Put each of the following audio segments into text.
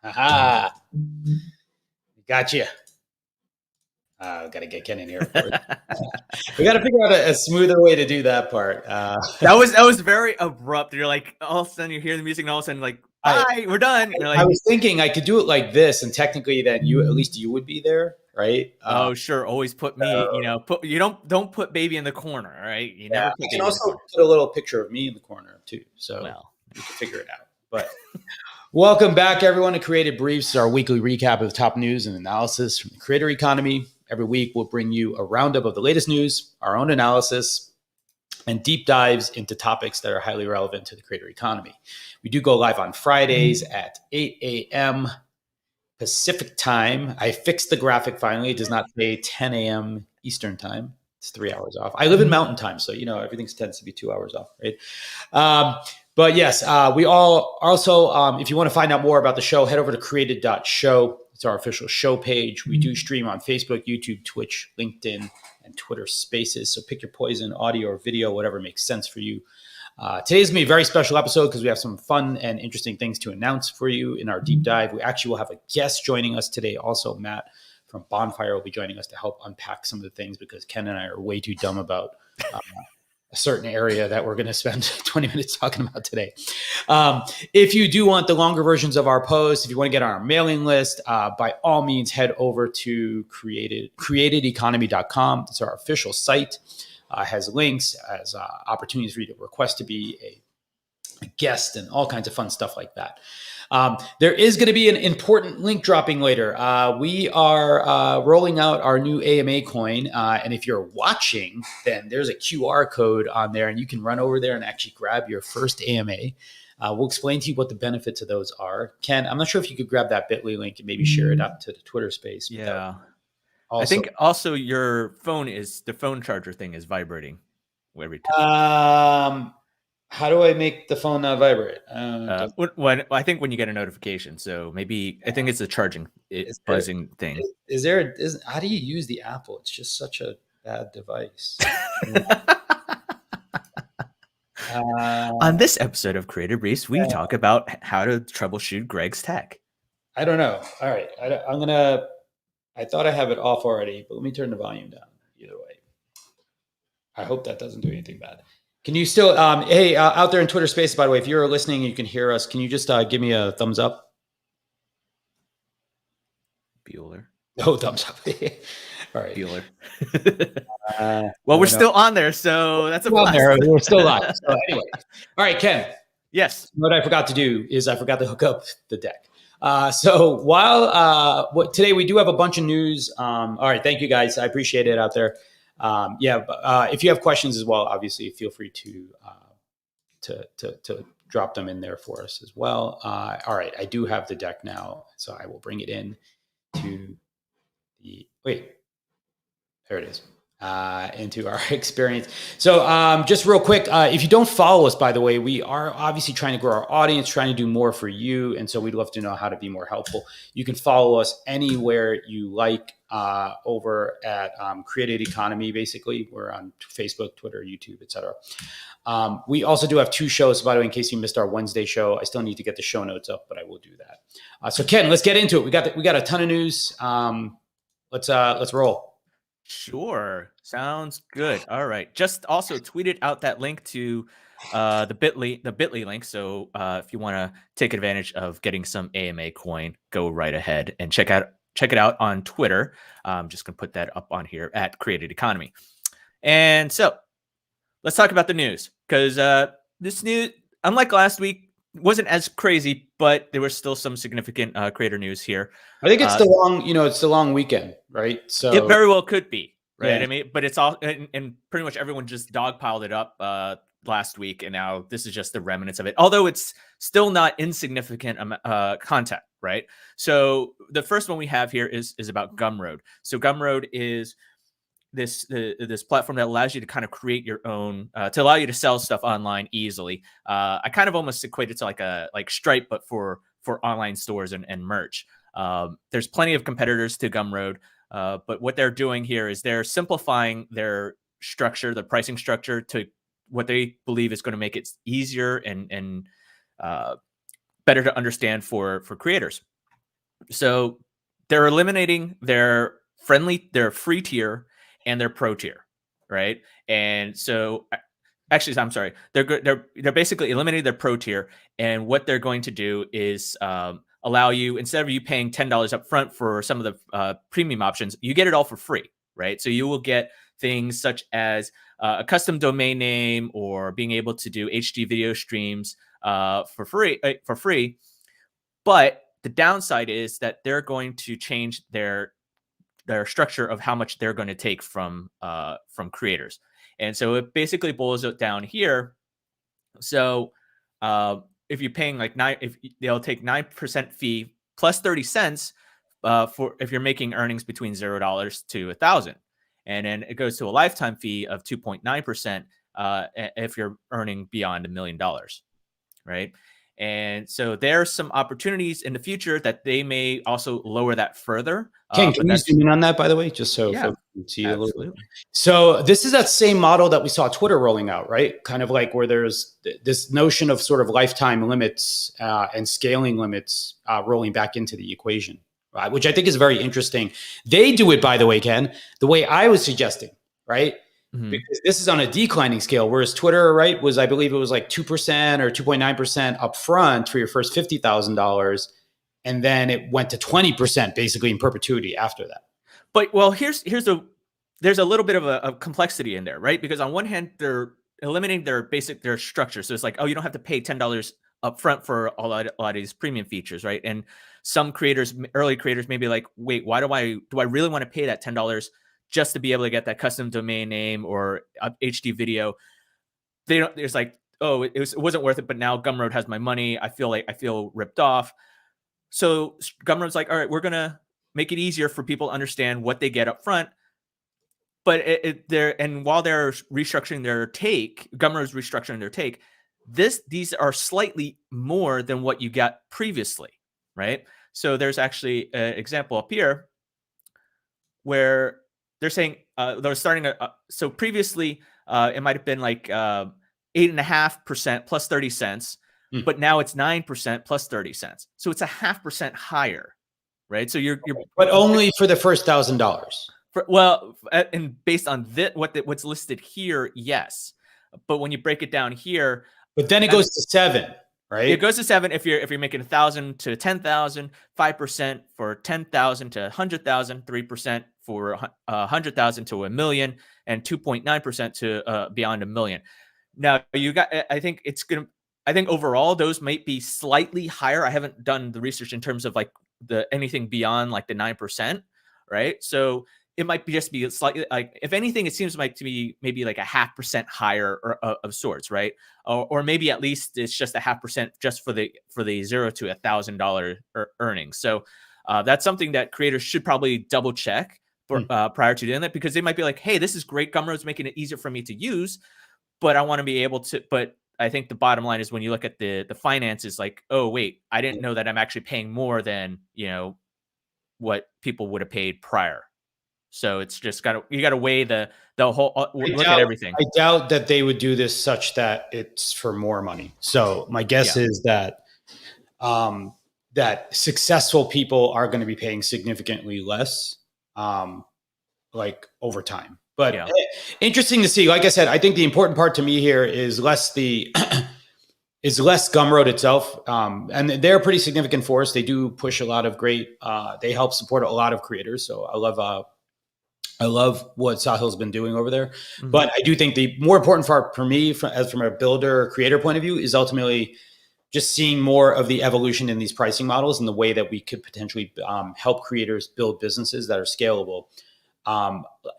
Aha. Gotcha. Got to get Ken in here. We got to figure out a smoother way to do that part. That was very abrupt. You're like, all of a sudden you hear the music, and all of a sudden, like, bye, we're done. You're like, I was thinking I could do it like this, and technically, then at least you would be there, right? Oh, sure. Always put me. Don't put baby in the corner, right? You never. You can also put a little picture of me in the corner too, so you can figure it out. But welcome back, everyone, to Creative Briefs, our weekly recap of the top news and analysis from the creator economy. Every week, we'll bring you a roundup of the latest news, our own analysis, and deep dives into topics that are highly relevant to the creator economy. We do go live on Fridays at 8 a.m. Pacific time. I fixed the graphic finally. It does not say 10 a.m. Eastern time. It's 3 hours off. I live in Mountain time, so everything tends to be 2 hours off, right? But yes, we all also, if you want to find out more about the show, head over to created.show. It's our official show page. We do stream on Facebook, YouTube, Twitch, LinkedIn, and Twitter Spaces. So pick your poison, audio or video, whatever makes sense for you. Today's going to be a very special episode because we have some fun and interesting things to announce for you in our deep dive. We actually will have a guest joining us today. Also, Matt from Bonfire will be joining us to help unpack some of the things because Ken and I are way too dumb about a certain area that we're going to spend 20 minutes talking about today. If you do want the longer versions of our posts, if you want to get on our mailing list, by all means, head over to createdeconomy.com. It's our official site. Has links, has opportunities for you to request to be a guest and all kinds of fun stuff like that. There is going to be an important link dropping later. We are rolling out our new AMA coin. And if you're watching, then there's a QR code on there and you can run over there and actually grab your first AMA. We'll explain to you what the benefits of those are. Ken, I'm not sure if you could grab that bit.ly link and maybe share it up to the Twitter space. Yeah. I think also your phone the phone charger thing is vibrating every time? How do I make the phone not vibrate? I think when you get a notification, so maybe I think it's a buzzing thing. How do you use the Apple? It's just such a bad device. On this episode of Creative Briefs, we talk about how to troubleshoot Greg's tech. I don't know. All right, I thought I have it off already, but let me turn the volume down. Either way, I hope that doesn't do anything bad. Can you still, hey, out there in Twitter Spaces, by the way, if you're listening and you can hear us, can you just give me a thumbs up? Bueller. Oh, thumbs up. All right. Bueller. Well, we're still on there, so that's a plus. We're still live. So anyway. All right, Ken. Yes. What I forgot to do is I forgot to hook up the deck. So while today we do have a bunch of news. All right, thank you guys. I appreciate it out there. If you have questions as well, obviously feel free to drop them in there for us as well. All right, I do have the deck now, so I will bring it in to there it is. Into our experience. So just real quick, if you don't follow us, by the way, we are obviously trying to grow our audience, trying to do more for you. And so we'd love to know how to be more helpful. You can follow us anywhere you like over at Created Economy, basically. We're on Facebook, Twitter, YouTube, etc. We also do have 2 shows, by the way, in case you missed our Wednesday show. I still need to get the show notes up, but I will do that. So Ken, let's get into it. We got a ton of news. Let's roll. Sure. Sounds good. All right. Just also tweeted out that link to the Bitly link. So if you want to take advantage of getting some AMA coin, go right ahead and check it out on Twitter. I'm just going to put that up on here at Created Economy. And so let's talk about the news, because this news, unlike last week, wasn't as crazy, but there was still some significant creator news here. I think it's it's the long weekend, right? So it very well could be, right? Yeah. I mean, but it's all, and pretty much everyone just dogpiled it up last week, and now this is just the remnants of it. Although it's still not insignificant content, right? So the first one we have here is about Gumroad. So Gumroad is this platform that allows you to kind of create your own, to allow you to sell stuff online easily. I kind of almost equate it to like Stripe, but for online stores and merch. There's plenty of competitors to Gumroad, but what they're doing here is they're simplifying their structure, the pricing structure, to what they believe is going to make it easier and better to understand for creators. So they're eliminating their free tier and their pro tier, right? And so, actually, I'm sorry, they're basically eliminating their pro tier, and what they're going to do is allow you, instead of you paying $10 up front for some of the premium options, you get it all for free, right? So you will get things such as a custom domain name, or being able to do HD video streams for free. But the downside is that they're going to change their structure of how much they're going to take from creators. And so it basically boils it down here. So if you're paying they'll take 9% fee plus 30 cents for if you're making earnings between $0 to $1,000. And then it goes to a lifetime fee of 2.9% if you're earning beyond $1 million, right? And so there are some opportunities in the future that they may also lower that further. Ken, can you zoom in on that, by the way, just so folks can see absolutely. A little bit? So this is that same model that we saw Twitter rolling out, right? Kind of like where there's this notion of sort of lifetime limits and scaling limits rolling back into the equation, right? Which I think is very interesting. They do it, by the way, Ken, the way I was suggesting, right? Mm-hmm. Because this is on a declining scale, whereas Twitter, right, was, I believe it was like 2% or 2.9% upfront for your first $50,000. And then it went to 20% basically in perpetuity after that. But well, there's a little bit of a complexity in there, right? Because on one hand, they're eliminating their structure. So it's like, oh, you don't have to pay $10 upfront for a lot of these premium features, right? And some early creators may be like, wait, why do I really want to pay that $10 just to be able to get that custom domain name or HD video? It's like, oh, it wasn't worth it, but now Gumroad has my money. I feel ripped off. So Gumroad's like, all right, we're going to make it easier for people to understand what they get up front. but while they're restructuring their take, Gumroad's restructuring their take. These are slightly more than what you got previously, right? So there's actually an example up here where they're saying they're starting so previously it might have been like 8.5% plus 30 cents, but now it's 9% plus 30 cents. So it's 0.5% higher, right? So you're but only for the first $1,000. Well, and based on what's listed here, yes. But when you break it down here, but then it goes to 7, right? It goes to 7 if you're making 1,000 to 10,000, 5% for 10,000 to 100,000, 3% for 100,000 to $1 million, and 2.9% to beyond $1 million. Now I think overall those might be slightly higher. I haven't done the research in terms of like anything beyond like the 9%, right? So it might just be slightly, like, if anything, it seems like to me maybe like 0.5% higher of sorts, right? Or maybe at least it's just 0.5% just for the $0 to $1,000 earnings. So that's something that creators should probably double check prior to doing that, because they might be like, hey, this is great. Gumroad's making it easier for me to use, but I want to be able to. But I think the bottom line is when you look at the finances, like, oh wait, I didn't know that I'm actually paying more than what people would have paid prior. So it's just you got to weigh the whole look at everything. I doubt that they would do this such that it's for more money. So my guess is that that successful people are going to be paying significantly less, like over time. But interesting to see. Like I said, I think the important part to me here is less Gumroad itself, and they're a pretty significant force. They do push a lot of great. They help support a lot of creators. So I love what Sahil's been doing over there. Mm-hmm. But I do think the more important part for me, from a builder creator point of view, is ultimately just seeing more of the evolution in these pricing models and the way that we could potentially help creators build businesses that are scalable.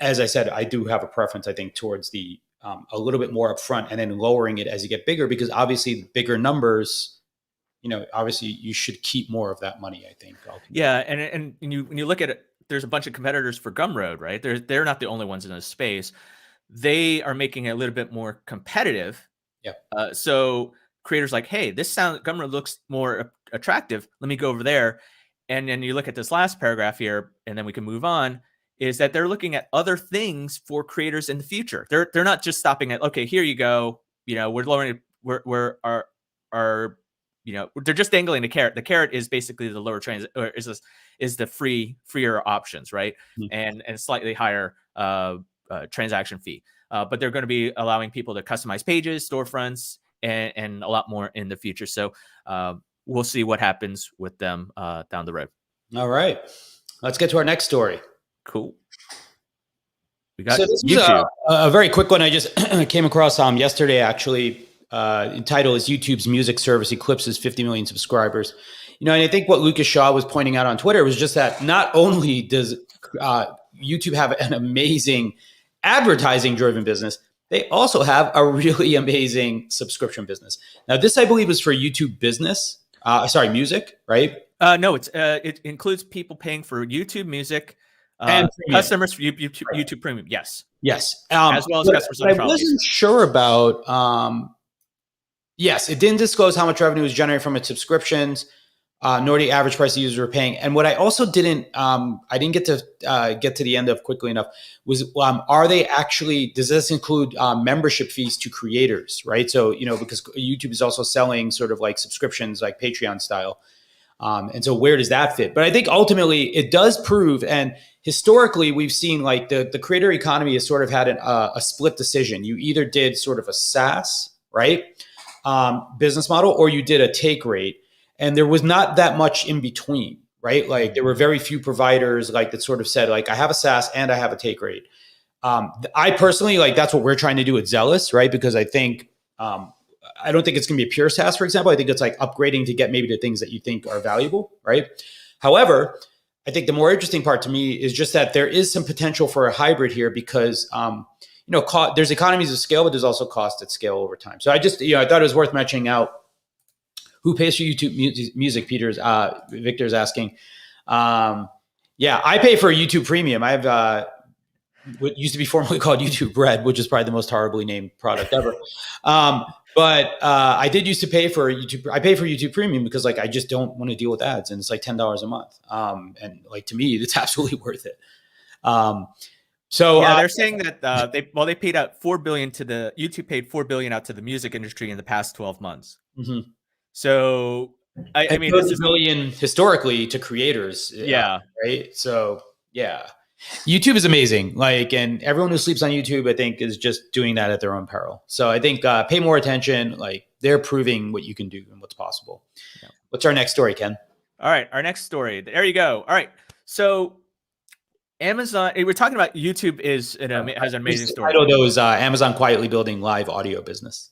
As I said, I do have a preference, I think, towards the a little bit more upfront and then lowering it as you get bigger, because obviously bigger numbers, obviously you should keep more of that money, I think. Ultimately. Yeah. And when you look at it, there's a bunch of competitors for Gumroad, right? They're not the only ones in this space. They are making it a little bit more competitive. Yeah. So creators like, hey, Gumroad looks more attractive. Let me go over there. And then you look at this last paragraph here, and then we can move on, is that they're looking at other things for creators in the future. They're not just stopping at, okay, here you go. We're lowering it. They're just dangling the carrot. The carrot is basically the lower is the freer options, right? Mm-hmm. And slightly higher transaction fee. But they're going to be allowing people to customize pages, storefronts, and a lot more in the future. So we'll see what happens with them down the road. All right, let's get to our next story. Cool. We got this YouTube. A very quick one I just came across yesterday, actually. Title is YouTube's music service eclipses 50 million subscribers. And I think what Lucas Shaw was pointing out on Twitter was just that not only does YouTube have an amazing advertising driven business, they also have a really amazing subscription business. Now, this I believe is for YouTube business. Music, right? No, it includes people paying for YouTube Music. And customers for YouTube Premium, yes. As well as customers. I wasn't sure about. Yes, it didn't disclose how much revenue was generated from its subscriptions, nor the average price the users were paying. And what I also didn't get to the end of quickly enough was, does this include membership fees to creators, right? So, because YouTube is also selling sort of like subscriptions, like Patreon style. And so where does that fit? But I think ultimately it does prove, and historically we've seen like the creator economy has sort of had a split decision. You either did sort of a SaaS, right? Business model, or you did a take rate, and there was not that much in between, right? Like there were very few providers like that sort of said like, I have a SaaS and I have a take rate. I personally that's what we're trying to do at Zealous, right? Because I think, I don't think it's going to be a pure SaaS, for example. I think it's like upgrading to get maybe the things that you think are valuable, right? However, I think the more interesting part to me is just that there is some potential for a hybrid here because, there's economies of scale, but there's also cost at scale over time. So I just, I thought it was worth mentioning out who pays for YouTube music. Victor's asking. I pay for YouTube Premium. I have what used to be formerly called YouTube Red, which is probably the most horribly named product ever. But I did used to pay for YouTube. I pay for YouTube Premium because like I just don't want to deal with ads, and it's like $10 a month. And like to me, it's absolutely worth it. So they're saying that they paid out $4 billion to the YouTube paid $4 billion out to the music industry in the past 12 months. Mm-hmm. So I mean, $30 billion historically to creators. Yeah. Right. So yeah, YouTube is amazing. Like, and everyone who sleeps on YouTube, I think, is just doing that at their own peril. So I think pay more attention. Like, they're proving what you can do and what's possible. Yeah. What's our next story, Ken? All right, our next story. There you go. All right, so Amazon. We're talking about YouTube has an amazing story. I know those Amazon quietly building live audio business.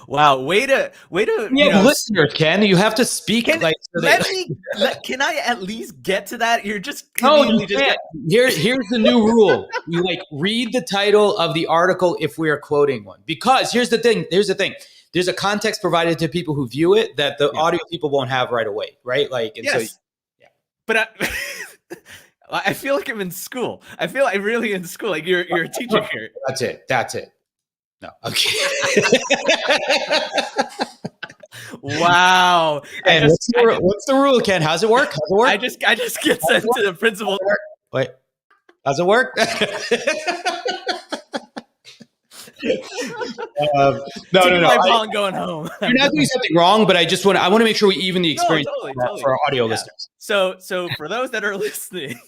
Wow, way to listeners, Ken, you have to speak. Can I at least get to that? You're just you can't. Here's the new rule. You like read the title of the article if we are quoting one, because here's the thing. There's a context provided to people who view it that the audio people won't have right away, right? Like, and so but I feel like I'm in school. I feel like I'm really in school. Like you're a teacher here. That's it. No. Okay. Wow. And what's the rule, Ken? How's it work? I just get sent to the principal. Wait. How's it work? No. My ball going home. You're not doing something wrong, but I want to make sure we even the experience for our audio listeners. So for those that are listening.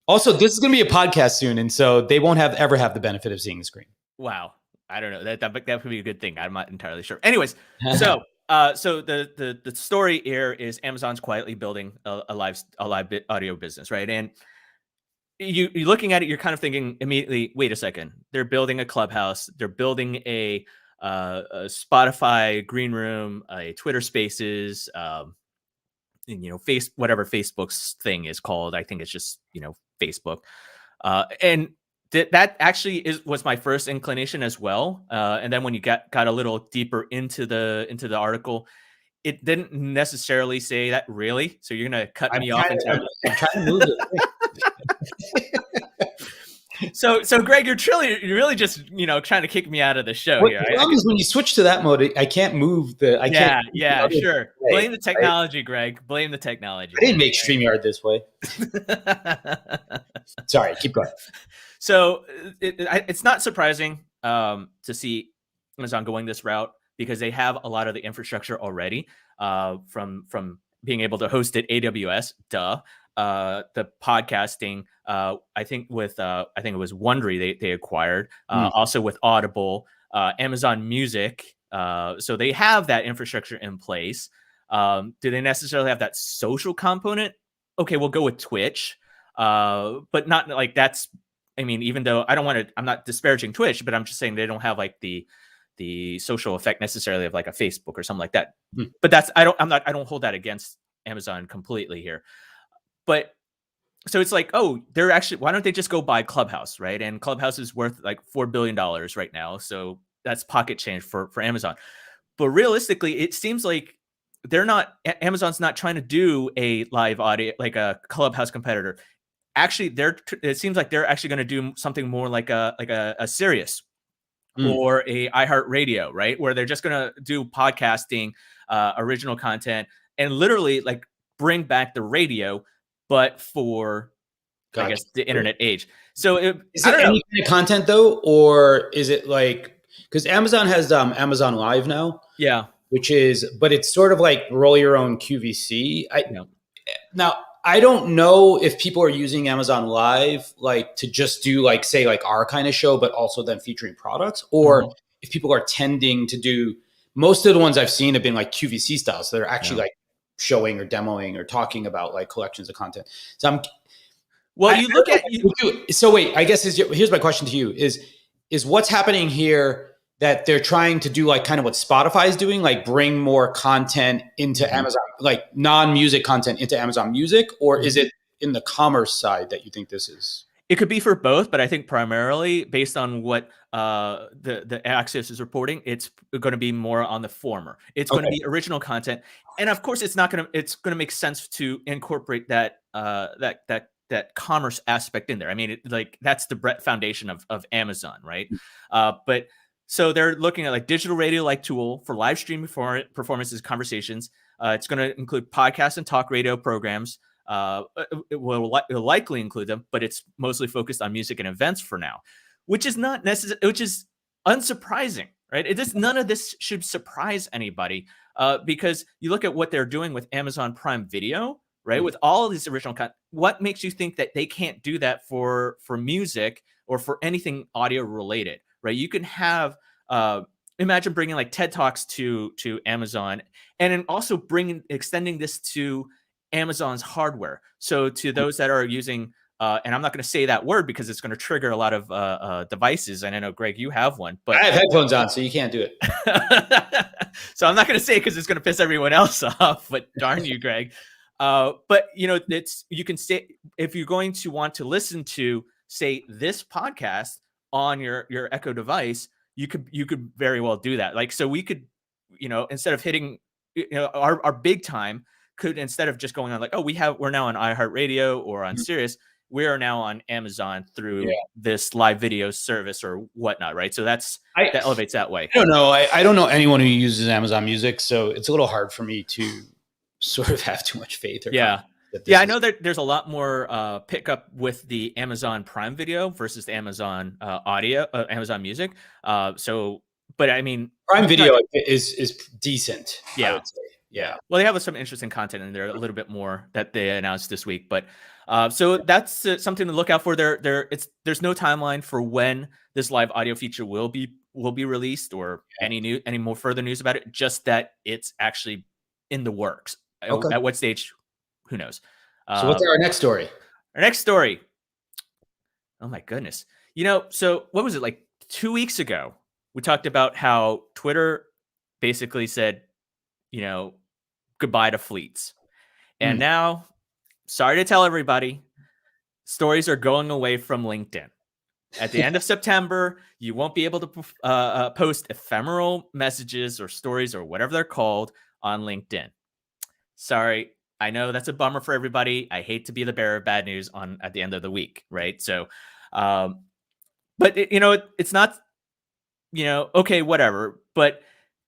Also, this is going to be a podcast soon, and so they won't ever have the benefit of seeing the screen. Wow. I don't know. That could be a good thing. I'm not entirely sure. Anyways, so the story here is Amazon's quietly building a live audio business, right? And you're looking at it, you're kind of thinking immediately, wait a second, they're building a Clubhouse, they're building a Spotify green room, a Twitter Spaces, and, whatever Facebook's thing is called. I think it's just Facebook, and that actually was my first inclination as well. And then when you got a little deeper into the article, it didn't necessarily say that really. So you're gonna cut me off. I'm trying to move it. So Greg, you're really just trying to kick me out of the show here. The problem is when you switch to that mode, I can't move the. Yeah, sure. Blame the technology, Greg. Blame the technology. I didn't make StreamYard this way. Sorry, keep going. So it's not surprising to see Amazon going this route because they have a lot of the infrastructure already from being able to host at AWS, the podcasting. I think it was Wondery they acquired, also with Audible, Amazon Music. So they have that infrastructure in place. Do they necessarily have that social component? Okay, we'll go with Twitch, but not like that's. I mean, even though I'm not disparaging Twitch, but I'm just saying they don't have like the social effect necessarily of like a Facebook or something like that. But I don't hold that against Amazon completely here. But so it's like, oh, why don't they just go buy Clubhouse, right? And Clubhouse is worth like $4 billion right now. So that's pocket change for Amazon. But realistically, it seems like Amazon's not trying to do a live audio, like a Clubhouse competitor. Actually, it seems like they're actually going to do something more like a Sirius or a iHeartRadio, right? Where they're just going to do podcasting, original content, and literally like bring back the radio, but for I guess the internet age. So is it any kind of content though, or is it like because Amazon has Amazon Live now? Yeah, but it's sort of like roll your own QVC. Now. I don't know if people are using Amazon Live like to just do like say like our kind of show, but also then featuring products, or if people are tending to do most of the ones I've seen have been like QVC style, so they're actually like showing or demoing or talking about like collections of content. So So wait, I guess here's my question to you: is what's happening here that they're trying to do like kind of what Spotify is doing, like bring more content into Amazon, like non-music content into Amazon Music, or is it in the commerce side that you think this is? It could be for both, but I think primarily based on what the Axios is reporting, it's going to be more on the former. It's going to be original content, and of course, it's going to make sense to incorporate that that commerce aspect in there. I mean, that's the foundation of Amazon, right? But so they're looking at like digital radio like tool for live stream performances, conversations. It's going to include podcasts and talk radio programs. It'll likely include them, but it's mostly focused on music and events for now, which is not necessary, which is unsurprising, right? None of this should surprise anybody, because you look at what they're doing with Amazon Prime Video, right? With all of these original content, what makes you think that they can't do that for music or for anything audio related, right? You can have, imagine bringing like TED Talks to Amazon, and then also extending this to Amazon's hardware. So to those that are using, and I'm not going to say that word because it's going to trigger a lot of devices. And I know, Greg, you have one, but I have headphones on, so you can't do it. So I'm not going to say it because it's going to piss everyone else off, but darn you, Greg. But you can say, if you're going to want to listen to, say, this podcast on your Echo device, you could very well do that. Like, so we could, instead of hitting, our big time could, instead of just going on like, oh, we're now on iHeartRadio or on Sirius, we are now on Amazon through this live video service or whatnot, right? So that elevates that way. I don't know. I don't know anyone who uses Amazon Music, so it's a little hard for me to sort of have too much faith. I know that there's a lot more pickup with the Amazon Prime Video versus the Amazon Amazon Music. But I mean, Prime Video is decent. Yeah. I would say. Yeah. Well, they have some interesting content in there, a little bit more that they announced this week. But so that's something to look out for. There's no timeline for when this live audio feature will be released, or any more further news about it. Just that it's actually in the works. Okay. At what stage? Who knows? So what's our next story? Our next story. Oh my goodness. So what was it, like 2 weeks ago? We talked about how Twitter basically said, goodbye to fleets. And now, sorry to tell everybody, stories are going away from LinkedIn. At the end of September, you won't be able to post ephemeral messages or stories or whatever they're called on LinkedIn. Sorry. I know that's a bummer for everybody. I hate to be the bearer of bad news at the end of the week, right? So, but it's not, okay, whatever. But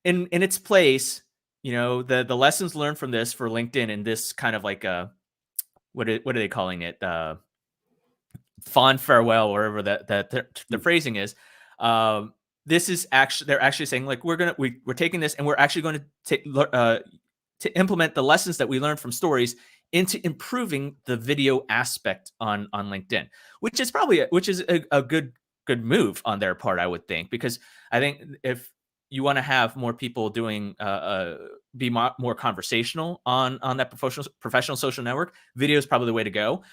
in its place, the lessons learned from this for LinkedIn, and this kind of like what are they calling it? Fond farewell, or whatever the phrasing is. This is actually, they're actually saying like, we're taking this and we're actually going to implement the lessons that we learned from stories into improving the video aspect on LinkedIn, which is a good move on their part, I would think, because I think if you want to have more people doing be more conversational on that professional social network, video is probably the way to go.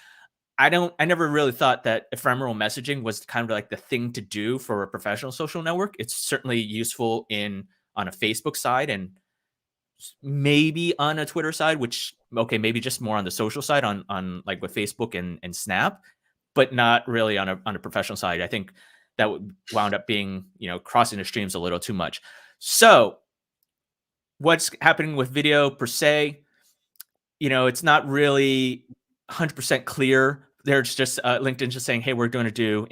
I never really thought that ephemeral messaging was kind of like the thing to do for a professional social network. It's certainly useful on a Facebook side, and maybe on a Twitter side, which, okay, maybe just more on the social side on like with Facebook and Snap, but not really on a professional side. I think that would wound up being, crossing the streams a little too much. So what's happening with video per se, it's not really 100% clear. There's just LinkedIn just saying, hey, we're going to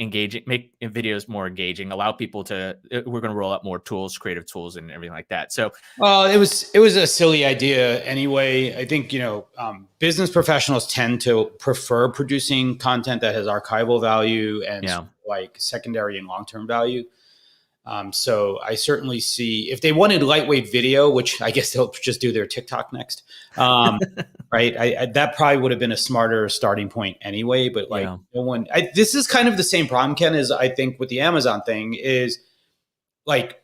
make videos more engaging, allow people to, we're going to roll out more tools, creative tools and everything like that. So, well, it was a silly idea anyway. I think, business professionals tend to prefer producing content that has archival value and like secondary and long-term value. So I certainly see, if they wanted lightweight video, which I guess they'll just do their TikTok next, right? That probably would have been a smarter starting point anyway. But like this is kind of the same problem, Ken, as I think with the Amazon thing is like,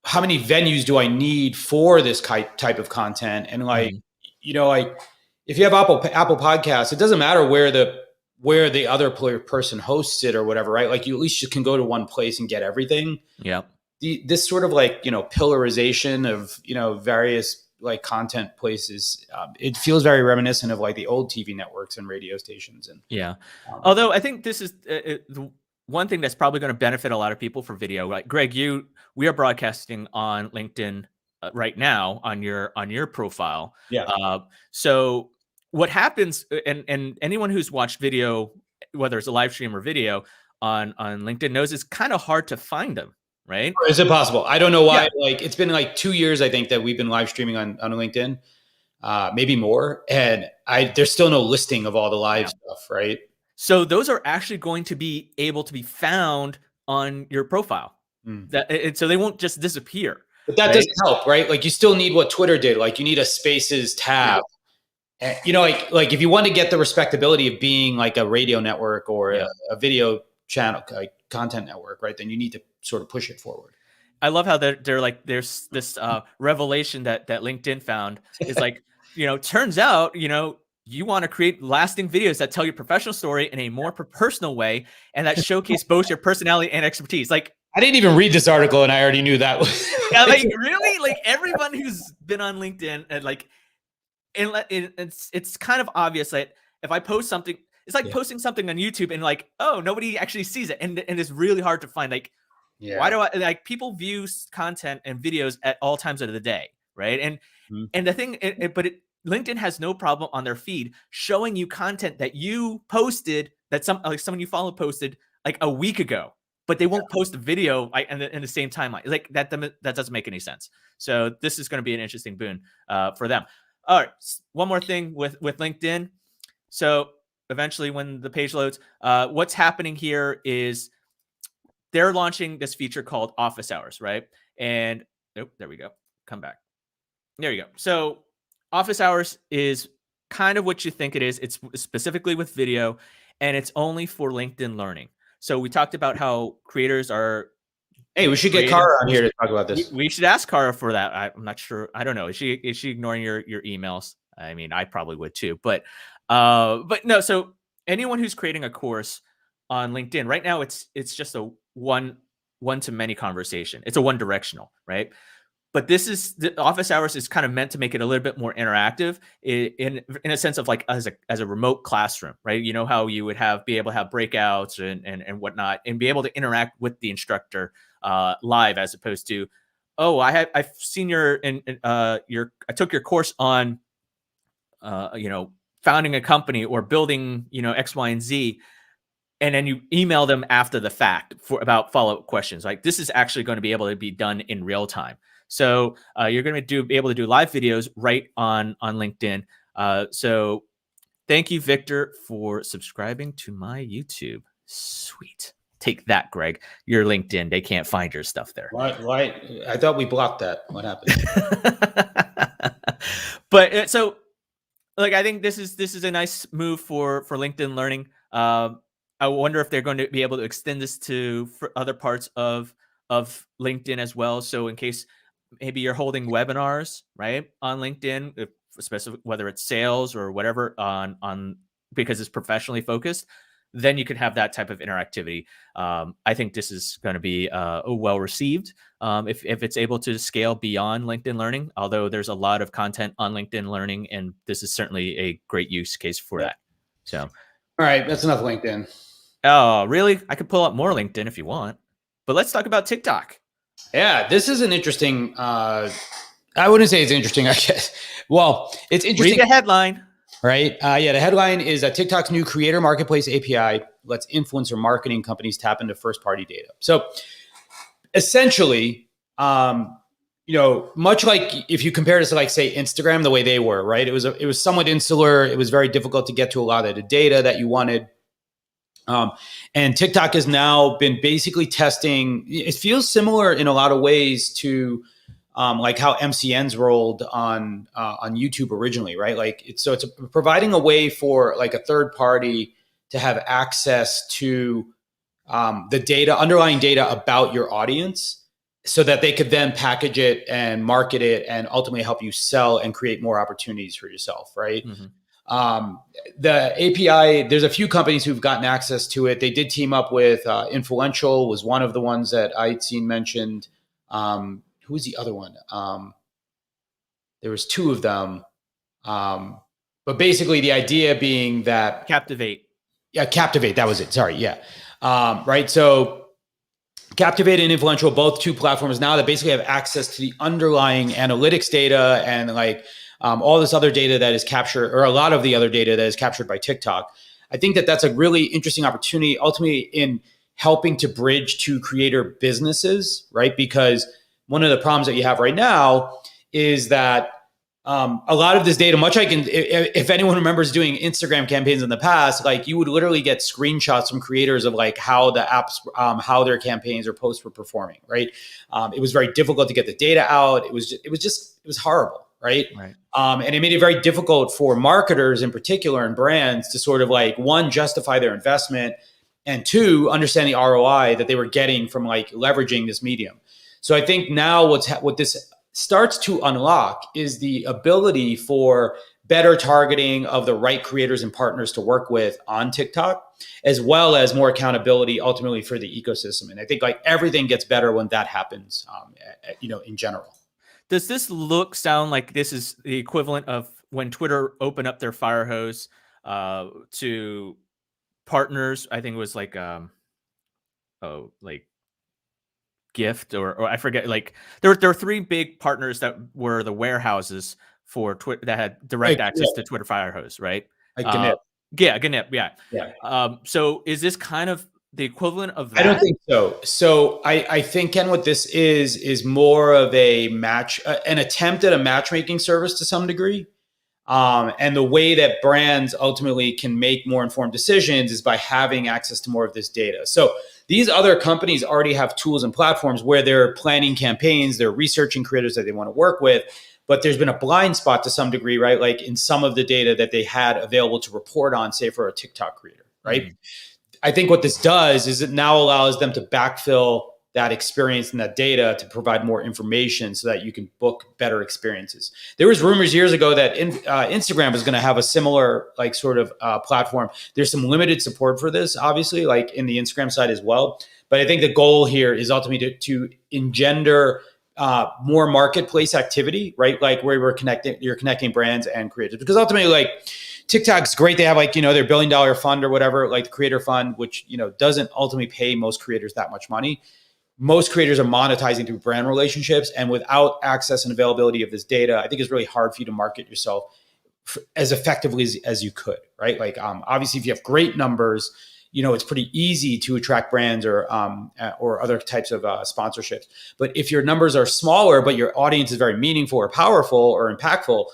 how many venues do I need for this type of content? And like, if you have Apple Podcasts, it doesn't matter where the other person hosts it or whatever, right? Like, you at least can go to one place and get everything. Yeah. This sort of like, pillarization of, various like content places, it feels very reminiscent of like the old TV networks and radio stations. And although I think this is the one thing that's probably going to benefit a lot of people for video. Like, Greg, we are broadcasting on LinkedIn right now on your profile. Yeah. So what happens, and anyone who's watched video, whether it's a live stream or video on LinkedIn, knows it's kind of hard to find them, right? Or is it possible? I don't know why. Yeah. Like it's been like 2 years, I think, that we've been live streaming on LinkedIn, maybe more, and there's still no listing of all the live stuff, right? So those are actually going to be able to be found on your profile. So they won't just disappear. But that doesn't help, right? Like you still need what Twitter did. Like you need a Spaces tab. Yeah. And, you know, like if you want to get the respectability of being like a radio network or a video channel, like content network, right? Then you need to sort of push it forward. I love how they're like, there's this revelation that LinkedIn found is like, turns out, you want to create lasting videos that tell your professional story in a more personal way and that showcase both your personality and expertise. Like, I didn't even read this article and I already knew that. Like really, like everyone who's been on LinkedIn and like, it's kind of obvious that if I post something, it's like posting something on YouTube and like, oh, nobody actually sees it, and it's really hard to find. Like, why do I like people view content and videos at all times of the day, right? And the thing, LinkedIn has no problem on their feed showing you content that you posted that someone you follow posted like a week ago, but they won't post a video in the same timeline. Like that doesn't make any sense. So this is going to be an interesting boon for them. All right, one more thing with LinkedIn. So eventually, when the page loads, what's happening here is they're launching this feature called Office Hours, right? And there we go. Come back. There you go. So Office Hours is kind of what you think it is. It's specifically with video, and it's only for LinkedIn Learning. So we talked about how creators are. Hey, we should get Kara on here to talk about this. We should ask Kara for that. I'm not sure. I don't know. Is she ignoring your emails? I mean, I probably would too. But no. So anyone who's creating a course on LinkedIn right now, it's just a one to many conversation. It's a one directional, right? But the Office Hours is kind of meant to make it a little bit more interactive in a sense of like as a remote classroom, right? You know how you would be able to have breakouts and whatnot, and be able to interact with the instructor live, as opposed to, oh, I've seen I took your course on founding a company or building X, Y, and Z. And then you email them after the fact about follow-up questions. Like this is actually going to be able to be done in real time. So you're going to be able to do live videos right on LinkedIn. So thank you, Victor, for subscribing to my YouTube. Sweet. Take that, Greg. Your LinkedIn. They can't find your stuff there. Why? I thought we blocked that. What happened? But so, like, I think this is a nice move for LinkedIn Learning. I wonder if they're going to be able to extend this for other parts of LinkedIn as well. So in case maybe you're holding webinars, right, on LinkedIn, especially whether it's sales or whatever on because it's professionally focused, then you could have that type of interactivity. I think this is going to be well received if it's able to scale beyond LinkedIn Learning, although there's a lot of content on LinkedIn Learning, and this is certainly a great use case for that. So, all right, that's enough LinkedIn. Oh, really? I could pull up more LinkedIn if you want, but let's talk about TikTok. Yeah, this is an interesting. I wouldn't say it's interesting, I guess. Well, it's interesting. Read the headline. Right. The headline is TikTok's new creator marketplace API lets influencer marketing companies tap into first-party data. So essentially, much like if you compare this to like say Instagram, the way they were, right? It was somewhat insular. It was very difficult to get to a lot of the data that you wanted. And TikTok has now been basically testing. It feels similar in a lot of ways to like how MCNs rolled on YouTube originally, right? Like it's providing a way for like a third party to have access to the underlying data about your audience, so that they could then package it and market it and ultimately help you sell and create more opportunities for yourself, right? Mm-hmm. The API, there's a few companies who've gotten access to it. They did team up with Influential, was one of the ones that I'd seen mentioned. Who was the other one? There was two of them. But basically the idea being that Captivate. Yeah, Captivate. That was it. Sorry. Yeah. Right. So Captivate and Influential, both two platforms now that basically have access to the underlying analytics data and like all this other data that is captured, or a lot of the other data that is captured by TikTok. I think that that's a really interesting opportunity ultimately in helping to bridge to creator businesses, right? Because one of the problems that you have right now is that a lot of this data, much like if anyone remembers doing Instagram campaigns in the past, like you would literally get screenshots from creators of like how the apps, how their campaigns or posts were performing, right? It was very difficult to get the data out. It was horrible, right? And it made it very difficult for marketers in particular and brands to sort of like, one, justify their investment, and two, understand the ROI that they were getting from like leveraging this medium. So I think now what this starts to unlock is the ability for better targeting of the right creators and partners to work with on TikTok, as well as more accountability ultimately for the ecosystem. And I think like everything gets better when that happens, in general. Does this sound like this is the equivalent of when Twitter opened up their fire hose to partners? I think it was like, Gift or I forget. Like there were three big partners that were the warehouses for Twitter that had direct access to Twitter Firehose, right? Like Ganip. Ganip, yeah. So is this kind of the equivalent of that? I don't think so. So I think, Ken, what this is more of an attempt at a matchmaking service to some degree. And the way that brands ultimately can make more informed decisions is by having access to more of this data. So these other companies already have tools and platforms where they're planning campaigns, they're researching creators that they want to work with, but there's been a blind spot to some degree, right? Like in some of the data that they had available to report on, say for a TikTok creator, right? Mm-hmm. I think what this does is it now allows them to backfill that experience and that data to provide more information so that you can book better experiences. There was rumors years ago that Instagram was going to have a similar like sort of platform. There's some limited support for this, obviously, like in the Instagram side as well. But I think the goal here is ultimately to engender more marketplace activity, right? Like where you're connecting brands and creators, because ultimately like TikTok's great. They have like, their $1 billion fund or whatever, like the creator fund, which, doesn't ultimately pay most creators that much money. Most creators are monetizing through brand relationships, and without access and availability of this data, I think it's really hard for you to market yourself as effectively as you could, right? Like, obviously, if you have great numbers, it's pretty easy to attract brands or other types of sponsorships. But if your numbers are smaller, but your audience is very meaningful or powerful or impactful,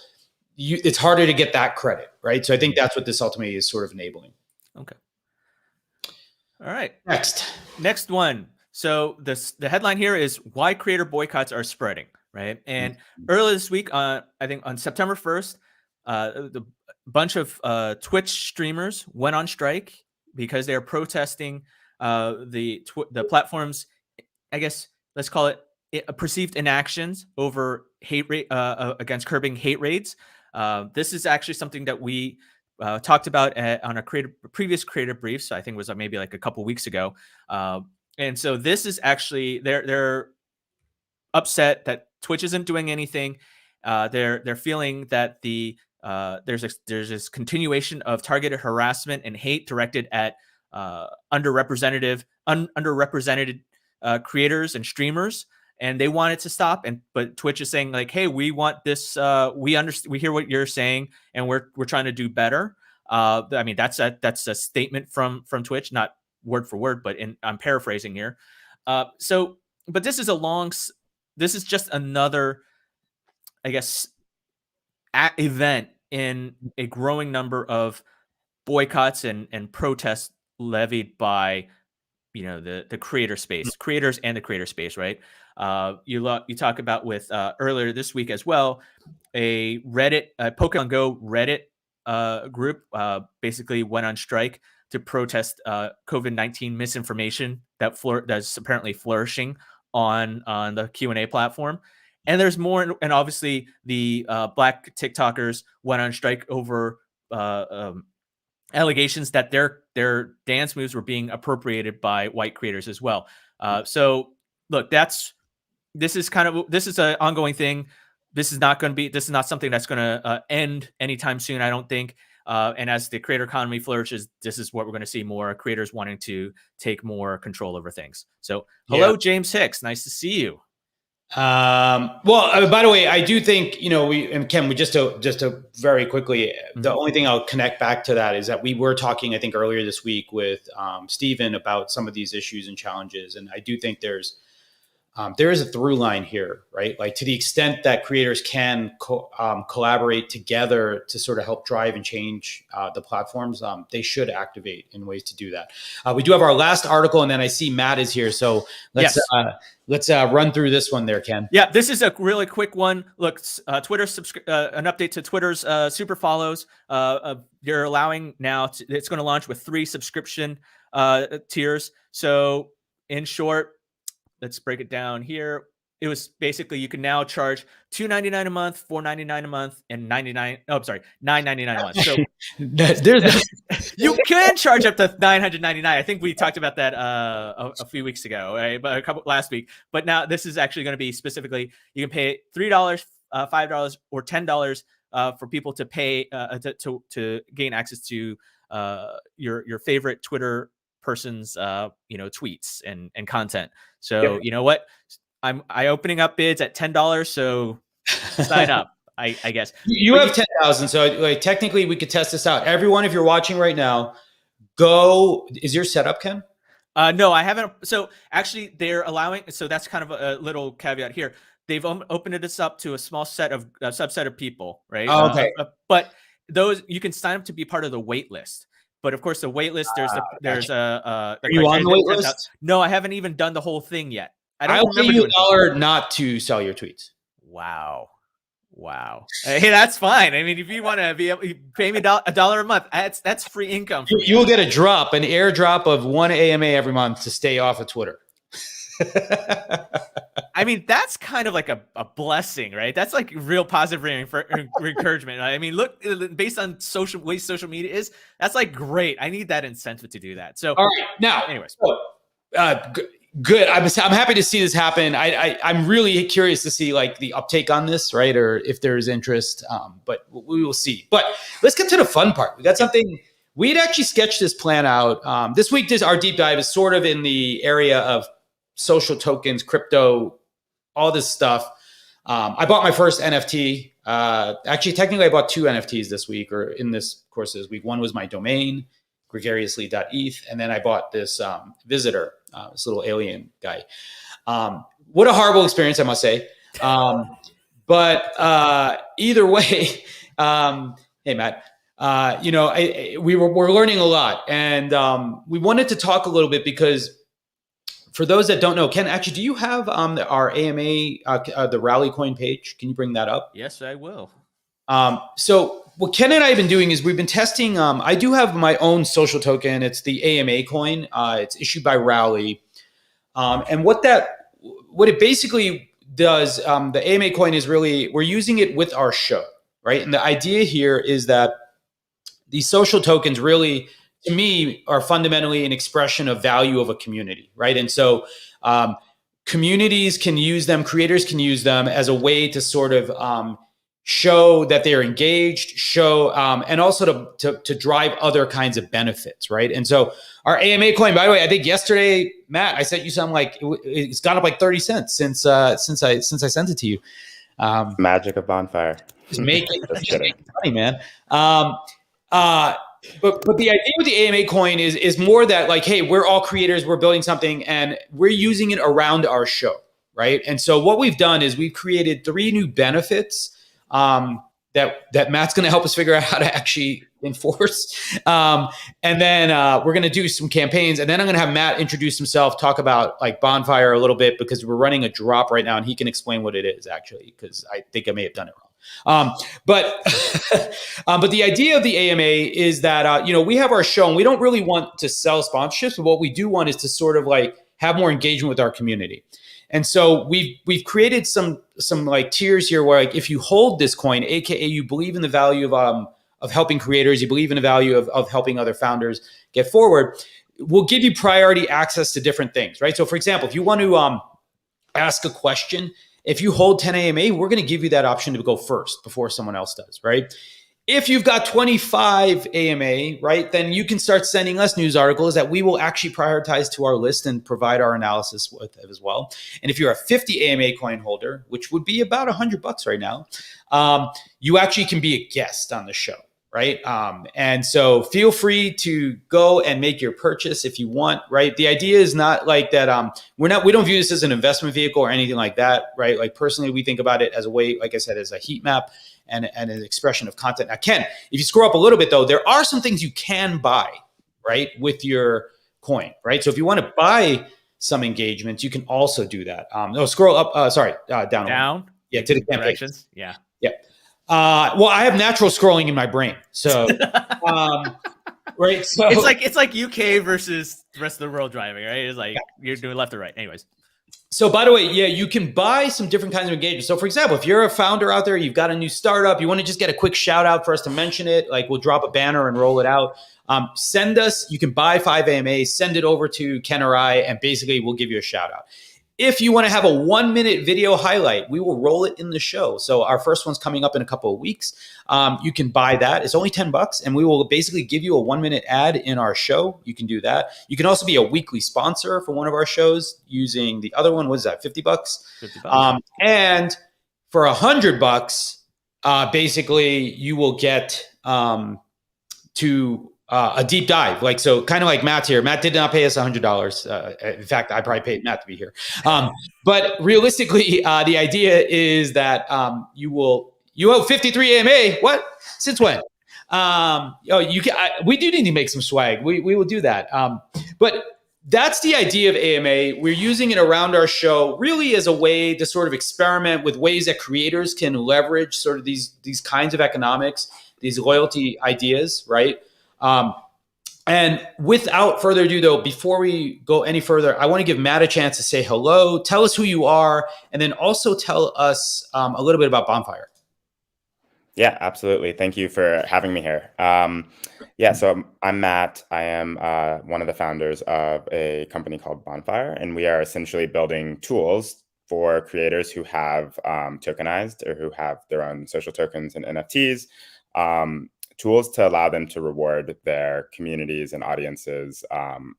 it's harder to get that credit, right? So I think that's what this ultimately is sort of enabling. Okay. All right. Next one. So the headline here is why creator boycotts are spreading, right? And earlier this week, I think on September 1st, the bunch of Twitch streamers went on strike because they are protesting the platform's, I guess, let's call it perceived inactions over hate rate against curbing hate raids. This is actually something that we talked about on a previous creator brief. So I think it was maybe like a couple weeks ago. And so this is actually they're upset that Twitch isn't doing anything. They're feeling that there's this continuation of targeted harassment and hate directed at underrepresented creators and streamers, and they want it to stop. But Twitch is saying like, hey, we want this. We hear what you're saying, and we're trying to do better. I mean, that's a statement from Twitch, not word for word, but I'm paraphrasing here. But this is just another, I guess, event in a growing number of boycotts and protests levied by, the creator space, creators and the creator space, right? You talk about with earlier this week as well, a Pokemon Go Reddit group basically went on strike to protest COVID-19 misinformation that's apparently flourishing on the Q&A platform. And there's more, and obviously the Black TikTokers went on strike over allegations that their dance moves were being appropriated by white creators as well. So look, this is an ongoing thing. This is not something that's going to end anytime soon, I don't think. And as the creator economy flourishes, this is what we're going to see more creators wanting to take more control over things. So hello, James Hicks. Nice to see you. By the way, I do think, and Ken, we just to very quickly, the only thing I'll connect back to that is that we were talking, I think earlier this week with Stephen about some of these issues and challenges. And I do think there is a through line here, right? Like to the extent that creators can collaborate together to sort of help drive and change the platforms, they should activate in ways to do that. We do have our last article, and then I see Matt is here. So let's run through this one there, Ken. Yeah, this is a really quick one. Look, Twitter, an update to Twitter's super follows. They're allowing now, it's going to launch with 3 subscription tiers. So in short, let's break it down here. It was basically, you can now charge $2.99 a month, $4.99 a month, and $9.99 a month. So you can charge up to $999. I think we talked about that a few weeks ago, right? But last week. But now this is actually going to be specifically, you can pay $3, $5, or $10 for people to pay to gain access to your favorite Twitter person's tweets and content. So you know what? I opening up bids at $10, so sign up. I guess you have 10,000, so like technically we could test this out. Everyone, if you're watching right now, go. Is your setup, Ken? No, I haven't. So actually, they're allowing. So that's kind of a little caveat here. They've opened this up to a small subset of people, right? Oh, okay. But those, you can sign up to be part of the wait list. But of course, the wait list, there's Are you on the wait list? No, I haven't even done the whole thing yet. I'll pay you $1 not to sell your tweets. Wow. Hey, that's fine. I mean, if you want to pay me $1 a month, that's free income. You will get an airdrop of 1 AMA every month to stay off of Twitter. I mean, that's kind of like a blessing, right? That's like real positive encouragement. I mean, look, based on social media is, that's like great. I need that incentive to do that. So, all right, now, anyways, good. I'm happy to see this happen. I'm really curious to see like the uptake on this, right? Or if there's interest, but we will see. But let's get to the fun part. We got something. We'd actually sketched this plan out. This week, our deep dive is sort of in the area of social tokens, crypto, all this stuff. I bought my first NFT. Actually, technically, I bought 2 NFTs this week, or in this course this week. One was my domain, gregariously.eth, and then I bought this visitor, this little alien guy. What a horrible experience, I must say. But either way, hey, Matt, we're learning a lot, and we wanted to talk a little bit because for those that don't know, Ken, actually, do you have our AMA, the Rally Coin page? Can you bring that up? Yes, I will. So what Ken and I have been doing is we've been testing. I do have my own social token. It's the AMA coin. It's issued by Rally. And what it basically does, the AMA coin is really, we're using it with our show, right? And the idea here is that these social tokens really, to me, are fundamentally an expression of value of a community, right? And so communities can use them, creators can use them as a way to sort of show that they're engaged, and also to drive other kinds of benefits, right? And so our AMA coin, by the way, I think yesterday, Matt, I sent you something like it's gone up like 30 cents since I sent it to you. Magic of Bonfire. Just making money, man. But the idea with the AMA coin is more that like, hey, we're all creators, we're building something, and we're using it around our show, right? And so what we've done is we've created 3 new benefits that Matt's going to help us figure out how to actually enforce. And then we're going to do some campaigns, and then I'm going to have Matt introduce himself, talk about like Bonfire a little bit, because we're running a drop right now, and he can explain what it is actually, because I think I may have done it wrong. But the idea of the AMA is that, we have our show and we don't really want to sell sponsorships, but what we do want is to sort of like have more engagement with our community. And so we've created some like tiers here where like if you hold this coin, AKA you believe in the value of helping creators, you believe in the value of helping other founders get forward, we'll give you priority access to different things, right? So for example, if you want to ask a question, if you hold 10 AMA, we're going to give you that option to go first before someone else does, right? If you've got 25 AMA, right, then you can start sending us news articles that we will actually prioritize to our list and provide our analysis with as well. And if you're a 50 AMA coin holder, which would be about $100 right now, you actually can be a guest on the show, right? And so feel free to go and make your purchase if you want, right? The idea is not like that. We don't view this as an investment vehicle or anything like that, right? Like personally, we think about it as a way, like I said, as a heat map and an expression of content. Now, Ken, if you scroll up a little bit though, there are some things you can buy, right, with your coin, right? So if you want to buy some engagements, you can also do that. No, scroll up. Down. Yeah, to the directions. Yeah. Well, I have natural scrolling in my brain, so right. So it's like UK versus the rest of the world driving, right? It's like you're doing left or right. Anyways. So by the way, yeah, you can buy some different kinds of engagements. So for example, if you're a founder out there, you've got a new startup, you want to just get a quick shout out for us to mention it, like we'll drop a banner and roll it out. Send us, you can buy 5 AMAs, send it over to Ken or I, and basically we'll give you a shout out. If you want to have a 1-minute video highlight, we will roll it in the show. So our first one's coming up in a couple of weeks. You can buy that. It's only $10, and we will basically give you a 1-minute ad in our show. You can do that. You can also be a weekly sponsor for one of our shows using the other one. What is that? $50? $50. And for $100, basically you will get a deep dive, like, so kind of like Matt's here. Matt did not pay us $100. In fact, I probably paid Matt to be here. But realistically, the idea is that you owe 53 AMA. What? Since when? We do need to make some swag. We will do that. But that's the idea of AMA. We're using it around our show really as a way to sort of experiment with ways that creators can leverage sort of these kinds of economics, these loyalty ideas, right? And without further ado, though, before we go any further, I want to give Matt a chance to say hello, tell us who you are, and then also tell us a little bit about Bonfire. Yeah, absolutely. Thank you for having me here. So I'm Matt. I am one of the founders of a company called Bonfire, and we are essentially building tools for creators who have tokenized or who have their own social tokens and NFTs. Tools to allow them to reward their communities and audiences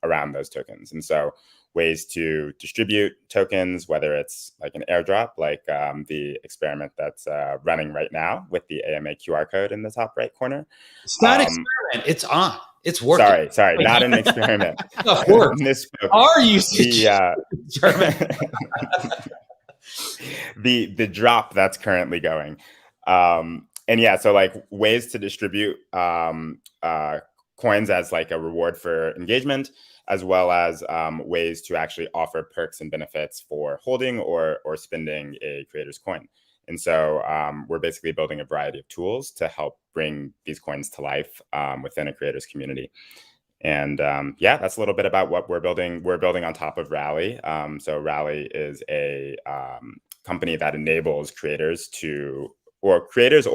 around those tokens. And so ways to distribute tokens, whether it's like an airdrop, like the experiment that's running right now with the AMA QR code in the top right corner. It's not an experiment. It's on. It's working. Sorry, not an experiment. Of course. Our usage. The drop that's currently going. And yeah, so like ways to distribute coins as like a reward for engagement, as well as ways to actually offer perks and benefits for holding or spending a creator's coin. And so we're basically building a variety of tools to help bring these coins to life within a creator's community. And that's a little bit about what we're building. We're building on top of Rally. So Rally is a company that enables creators or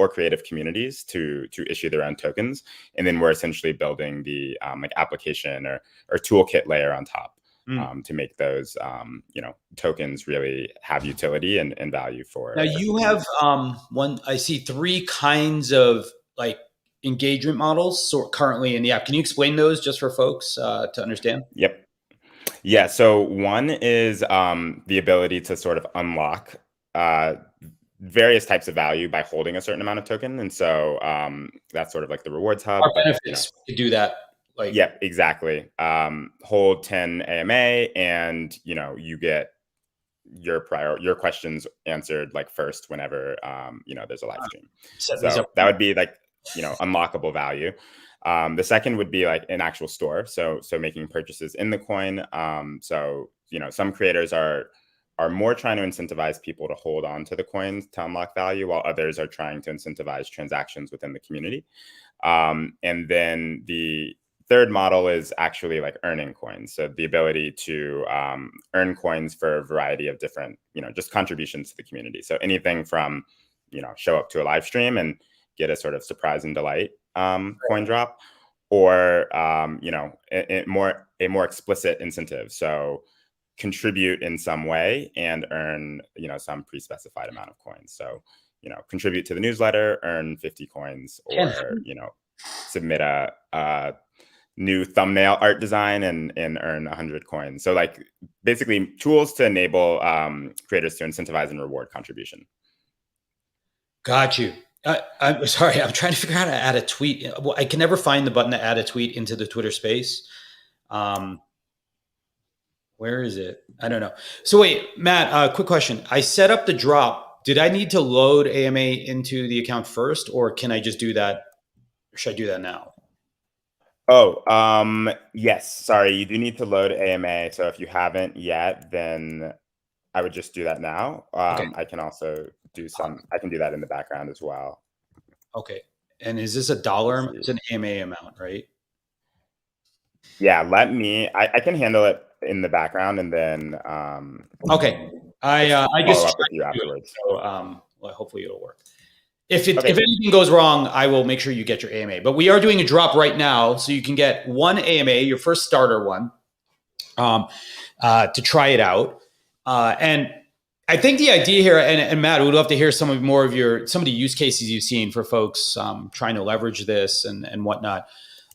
creative communities to issue their own tokens. And then we're essentially building the like application or toolkit layer on top to make those tokens really have utility and value for. Now you have I see 3 kinds of like engagement models currently in the app. Can you explain those just for folks to understand? Yep. Yeah. So one is the ability to sort of unlock various types of value by holding a certain amount of token. And so that's sort of like the rewards hub. Our benefits to do that. Like, yeah, exactly. Hold 10 AMA and, you get your questions answered like first whenever, there's a live stream. So that would be like, unlockable value. The second would be like an actual store. So making purchases in the coin. Some creators are more trying to incentivize people to hold on to the coins to unlock value, while others are trying to incentivize transactions within the community. And then the third model is actually like earning coins. So the ability to earn coins for a variety of different, just contributions to the community. So anything from, show up to a live stream and get a sort of surprise and delight coin drop, or, a more explicit incentive. So contribute in some way and earn, some pre-specified amount of coins. So, contribute to the newsletter, earn 50 coins, or, submit a new thumbnail art design and earn 100 coins. So like basically tools to enable creators to incentivize and reward contribution. Got you. I'm sorry. I'm trying to figure out how to add a tweet. Well, I can never find the button to add a tweet into the Twitter space. Where is it? I don't know. So wait, Matt, quick question. I set up the drop. Did I need to load AMA into the account first, or can I just do that? Or should I do that now? Oh, yes. Sorry, you do need to load AMA. So if you haven't yet, then I would just do that now. Okay. I can also I can do that in the background as well. Okay. And is this $1? It's an AMA amount, right? Yeah, I can handle it in the background, and then okay. I just follow up with you afterwards. So well, hopefully it'll work. If anything goes wrong, I will make sure you get your AMA. But we are doing a drop right now, so you can get one AMA, your first starter one, to try it out. And I think the idea here, and Matt, we'd love to hear some of the use cases you've seen for folks trying to leverage this and whatnot.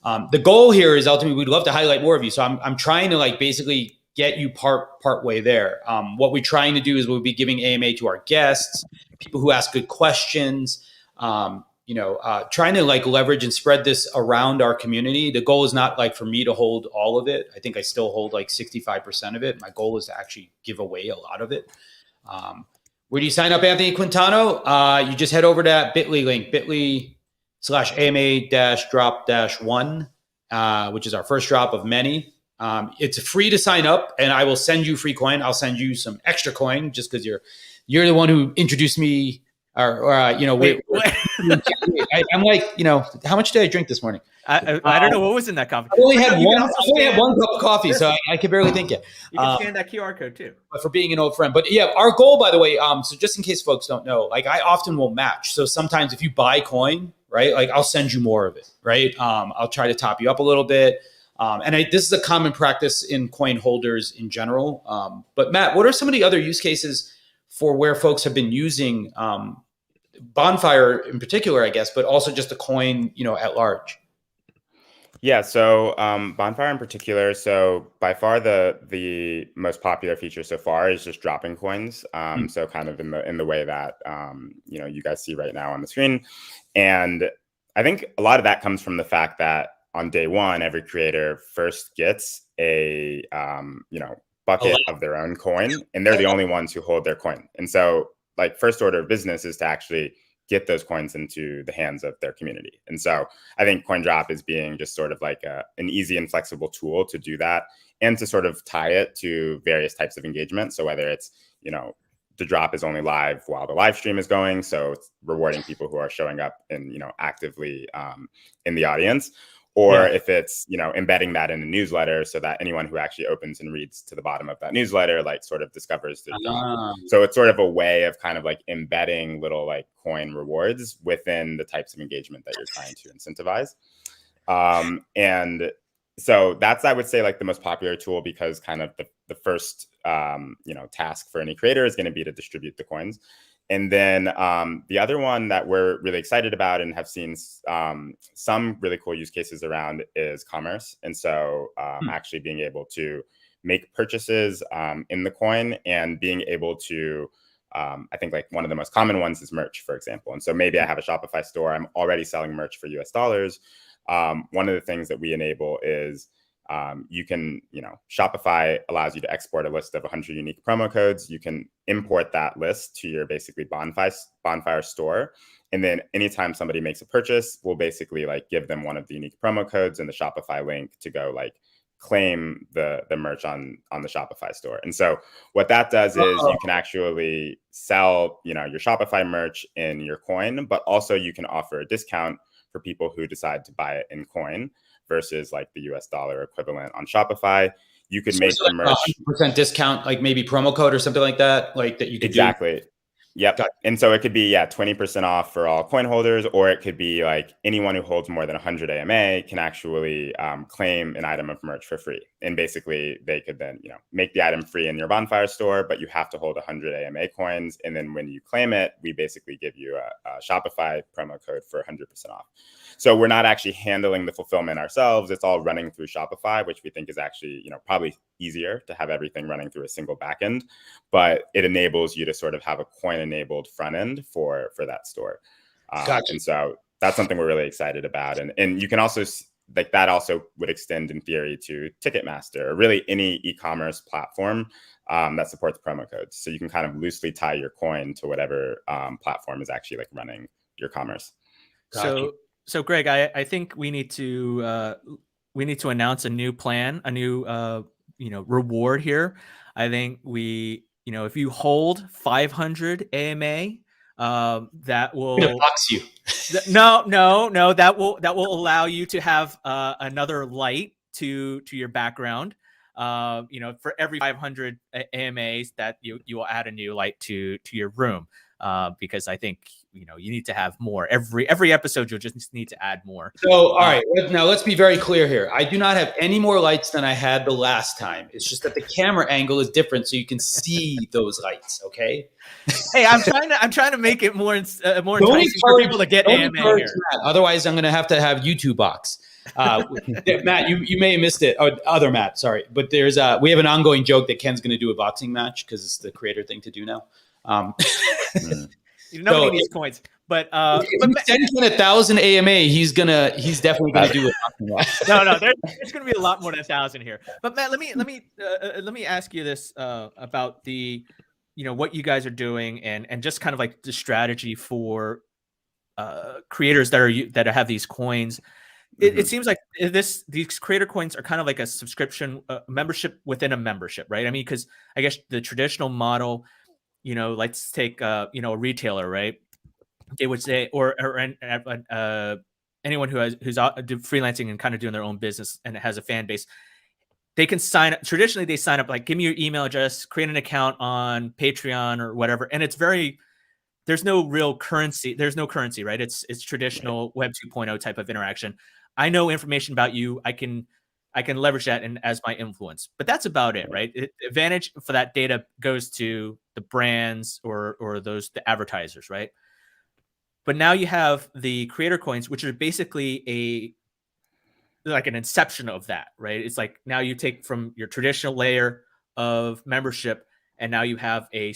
The goal here is ultimately we'd love to highlight more of you. So I'm trying to like basically get you part way there. What we're trying to do is we'll be giving AMA to our guests, people who ask good questions, trying to like leverage and spread this around our community. The goal is not like for me to hold all of it. I think I still hold like 65% of it. My goal is to actually give away a lot of it. Where do you sign up, Anthony Quintano? You just head over to that bit.ly link, bit.ly/AMA-drop-1, which is our first drop of many. It's free to sign up, and I will send you free coin. I'll send you some extra coin just because you're the one who introduced me. I'm like, how much did I drink this morning? I don't know what was in that coffee. I only had one cup of coffee, so I could barely think it. You can scan that QR code too. For being an old friend. But yeah, our goal, by the way, so just in case folks don't know, like I often will match. So sometimes if you buy coin, right, like I'll send you more of it, right? I'll try to top you up a little bit. This is a common practice in coin holders in general. But Matt, what are some of the other use cases for where folks have been using Bonfire in particular, I guess, but also just the coin, at large? Yeah, so Bonfire in particular, so by far the most popular feature so far is just dropping coins. So kind of in the way that you guys see right now on the screen. And I think a lot of that comes from the fact that on day one, every creator first gets a bucket of their own coin, and they're the only ones who hold their coin. And so like first order of business is to actually get those coins into the hands of their community. And so I think Coin Drop is being just sort of like an easy and flexible tool to do that and to sort of tie it to various types of engagement. So whether it's, the drop is only live while the live stream is going, so it's rewarding people who are showing up and, actively in the audience. Or if it's, embedding that in a newsletter so that anyone who actually opens and reads to the bottom of that newsletter, like sort of discovers the drop. So it's sort of a way of kind of like embedding little like coin rewards within the types of engagement that you're trying to incentivize. And so that's, I would say, like the most popular tool, because kind of the first, task for any creator is going to be to distribute the coins. And then the other one that we're really excited about and have seen some really cool use cases around is commerce. And so actually being able to make purchases in the coin and being able to, I think like one of the most common ones is merch, for example. And so maybe I have a Shopify store, I'm already selling merch for US dollars. One of the things that we enable is you can, Shopify allows you to export a list of 100 unique promo codes. You can import that list to your basically Bonfire store. And then anytime somebody makes a purchase, we'll basically like give them one of the unique promo codes and the Shopify link to go like claim the merch on the Shopify store. And so what that does is you can actually sell, your Shopify merch in your coin, but also you can offer a discount for people who decide to buy it in coin versus like the US dollar equivalent on Shopify. You could make the merch 100% discount, like maybe promo code or something like that, like that you could exactly. do. Yep. Gotcha. And so it could be, 20% off for all coin holders, or it could be like anyone who holds more than 100 AMA can actually claim an item of merch for free. And basically they could then, make the item free in your Bonfire store, but you have to hold 100 AMA coins. And then when you claim it, we basically give you a Shopify promo code for 100% off. So we're not actually handling the fulfillment ourselves. It's all running through Shopify, which we think is actually, probably easier to have everything running through a single backend, but it enables you to sort of have a coin enabled front end for that store. Gotcha. And so that's something we're really excited about. And you can also that also would extend in theory to Ticketmaster, or really any e-commerce platform that supports promo codes. So you can kind of loosely tie your coin to whatever platform is actually like running your commerce. Gotcha. So Greg, I think we need to announce a new plan, a new reward here. I think if you hold 500 AMA, that will box you. No, that will allow you to have another light to your background. For every 500 AMAs that you will add a new light to your room. Because I think you need to have more every episode. You'll just need to add more. So all right, now let's be very clear here. I do not have any more lights than I had the last time. It's just that the camera angle is different, so you can see those lights. Okay. Hey, I'm trying to make it more enticing for people to get AMA here. Matt. Otherwise, I'm going to have YouTube box. Matt, you may have missed it. Oh, other Matt, sorry, but there's we have an ongoing joke that Ken's going to do a boxing match because it's the creator thing to do now. Nobody needs coins, but send Ken 1,000 AMA, he's definitely gonna do it. No, there's gonna be a lot more than 1,000 here. But Matt, let me ask you this about the what you guys are doing and just kind of like the strategy for creators that have these coins. It seems like these creator coins are kind of like a subscription membership within a membership, right? I mean, because I guess the traditional model, let's take a retailer, right? They would say, or anyone who's freelancing and kind of doing their own business and has a fan base, they can sign up. Traditionally, they sign up like, give me your email address, create an account on Patreon or whatever, and it's there's no real currency. There's no currency, right? It's traditional Web 2.0 type of interaction. I know information about you. I can leverage that as my influence, but that's about it, right? The advantage for that data goes to the brands or the advertisers, right? But now you have the creator coins, which are basically like an inception of that, right? It's like now you take from your traditional layer of membership, and now you have a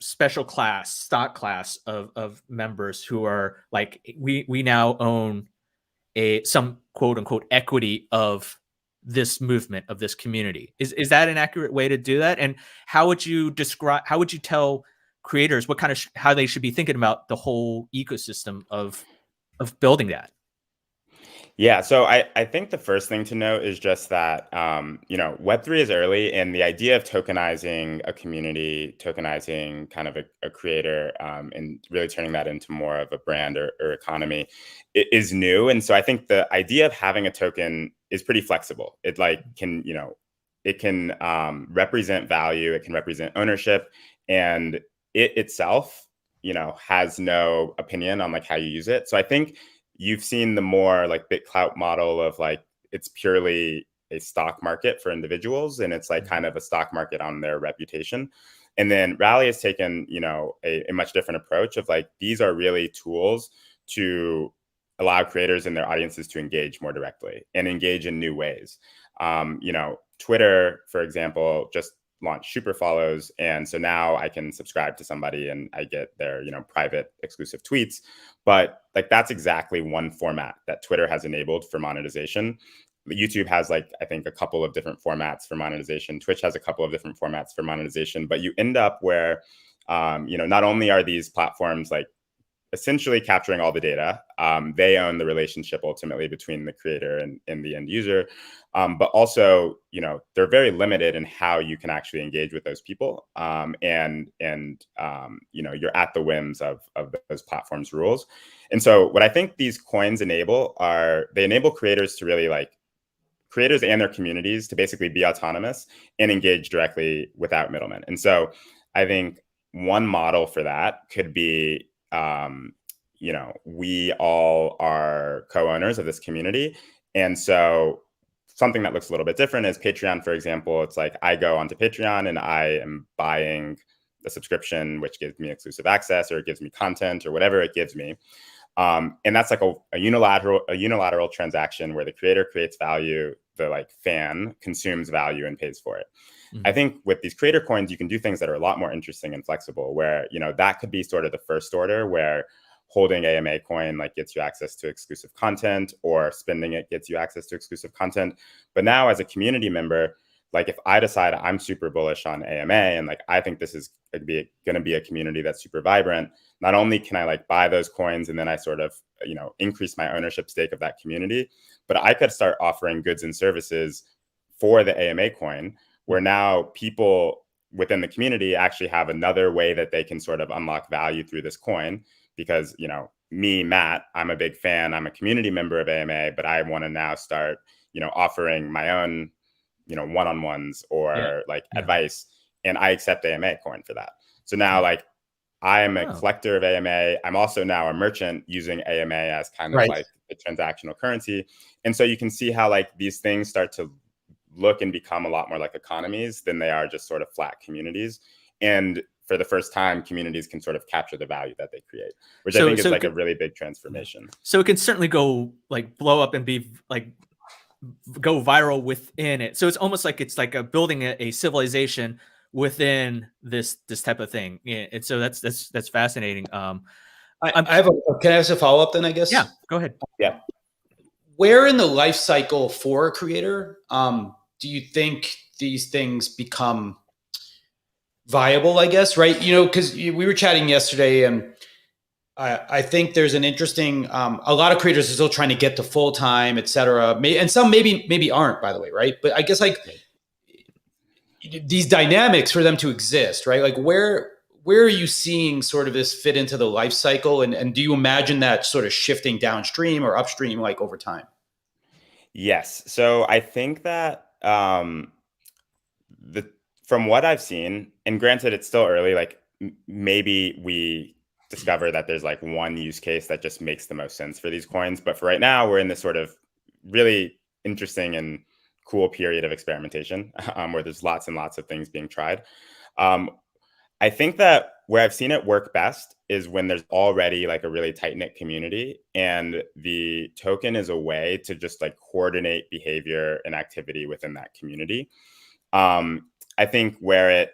special class, stock class of members who are like, we now own some quote unquote equity of this movement, of this community. Is that an accurate way to do that? And how would you tell creators what kind of how they should be thinking about the whole ecosystem of building that? Yeah, so I think the first thing to note is just that, Web3 is early, and the idea of tokenizing a community, tokenizing kind of a creator, and really turning that into more of a brand or economy is new. And so I think the idea of having a token is pretty flexible. It can represent value, it can represent ownership, and it itself, has no opinion on like how you use it. So I think you've seen the more like BitClout model of like, it's purely a stock market for individuals, and it's like kind of a stock market on their reputation. And then Rally has taken, a much different approach of like, these are really tools to allow creators and their audiences to engage more directly and engage in new ways. Twitter, for example, just launched super follows. And so now I can subscribe to somebody and I get their, private exclusive tweets. But like, that's exactly one format that Twitter has enabled for monetization. YouTube has I think a couple of different formats for monetization. Twitch has a couple of different formats for monetization, but you end up where, not only are these platforms like essentially capturing all the data, they own the relationship ultimately between the creator and the end user. But also, they're very limited in how you can actually engage with those people. And you're at the whims of those platforms' rules. And so what I think these coins enable creators to really creators and their communities to basically be autonomous and engage directly without middlemen. And so I think one model for that could be, we all are co-owners of this community. And so something that looks a little bit different is Patreon, for example. It's like I go onto Patreon and I am buying the subscription, which gives me exclusive access or it gives me content or whatever it gives me. And that's like a unilateral transaction where the creator creates value, the like fan consumes value and pays for it. I think with these creator coins, you can do things that are a lot more interesting and flexible, where, that could be sort of the first order, where holding AMA coin like gets you access to exclusive content, or spending it gets you access to exclusive content. But now as a community member, like if I decide I'm super bullish on AMA and like I think this is going to be a community that's super vibrant, not only can I like buy those coins and then I sort of, increase my ownership stake of that community, but I could start offering goods and services for the AMA coin, where now people within the community actually have another way that they can sort of unlock value through this coin. Because, me, Matt, I'm a big fan. I'm a community member of AMA, but I want to now start, offering my own, one-on-ones or advice. And I accept AMA coin for that. So now like I'm a collector of AMA. I'm also now a merchant using AMA as kind of like the transactional currency. And so you can see how like these things start to look and become a lot more like economies than they are just sort of flat communities. And for the first time, communities can sort of capture the value that they create, which I think is like a really big transformation. So it can certainly go like blow up and be like go viral within it. So it's almost like it's like building a civilization within this type of thing. Yeah, and so that's fascinating. Can I ask a follow up then? I guess. Yeah, go ahead. Yeah. Where in the life cycle for a creator do you think these things become viable, I guess, right? Because we were chatting yesterday, and I think there's an interesting, a lot of creators are still trying to get to full time, et cetera. And some maybe aren't, by the way, right? But I guess like these dynamics for them to exist, right? Like where are you seeing sort of this fit into the life cycle? And do you imagine that sort of shifting downstream or upstream, like over time? Yes. So I think that from what I've seen, and granted, it's still early, like maybe we discover that there's like one use case that just makes the most sense for these coins. But for right now, we're in this sort of really interesting and cool period of experimentation where there's lots and lots of things being tried. I think that where I've seen it work best is when there's already like a really tight-knit community, and the token is a way to just like coordinate behavior and activity within that community. I think where it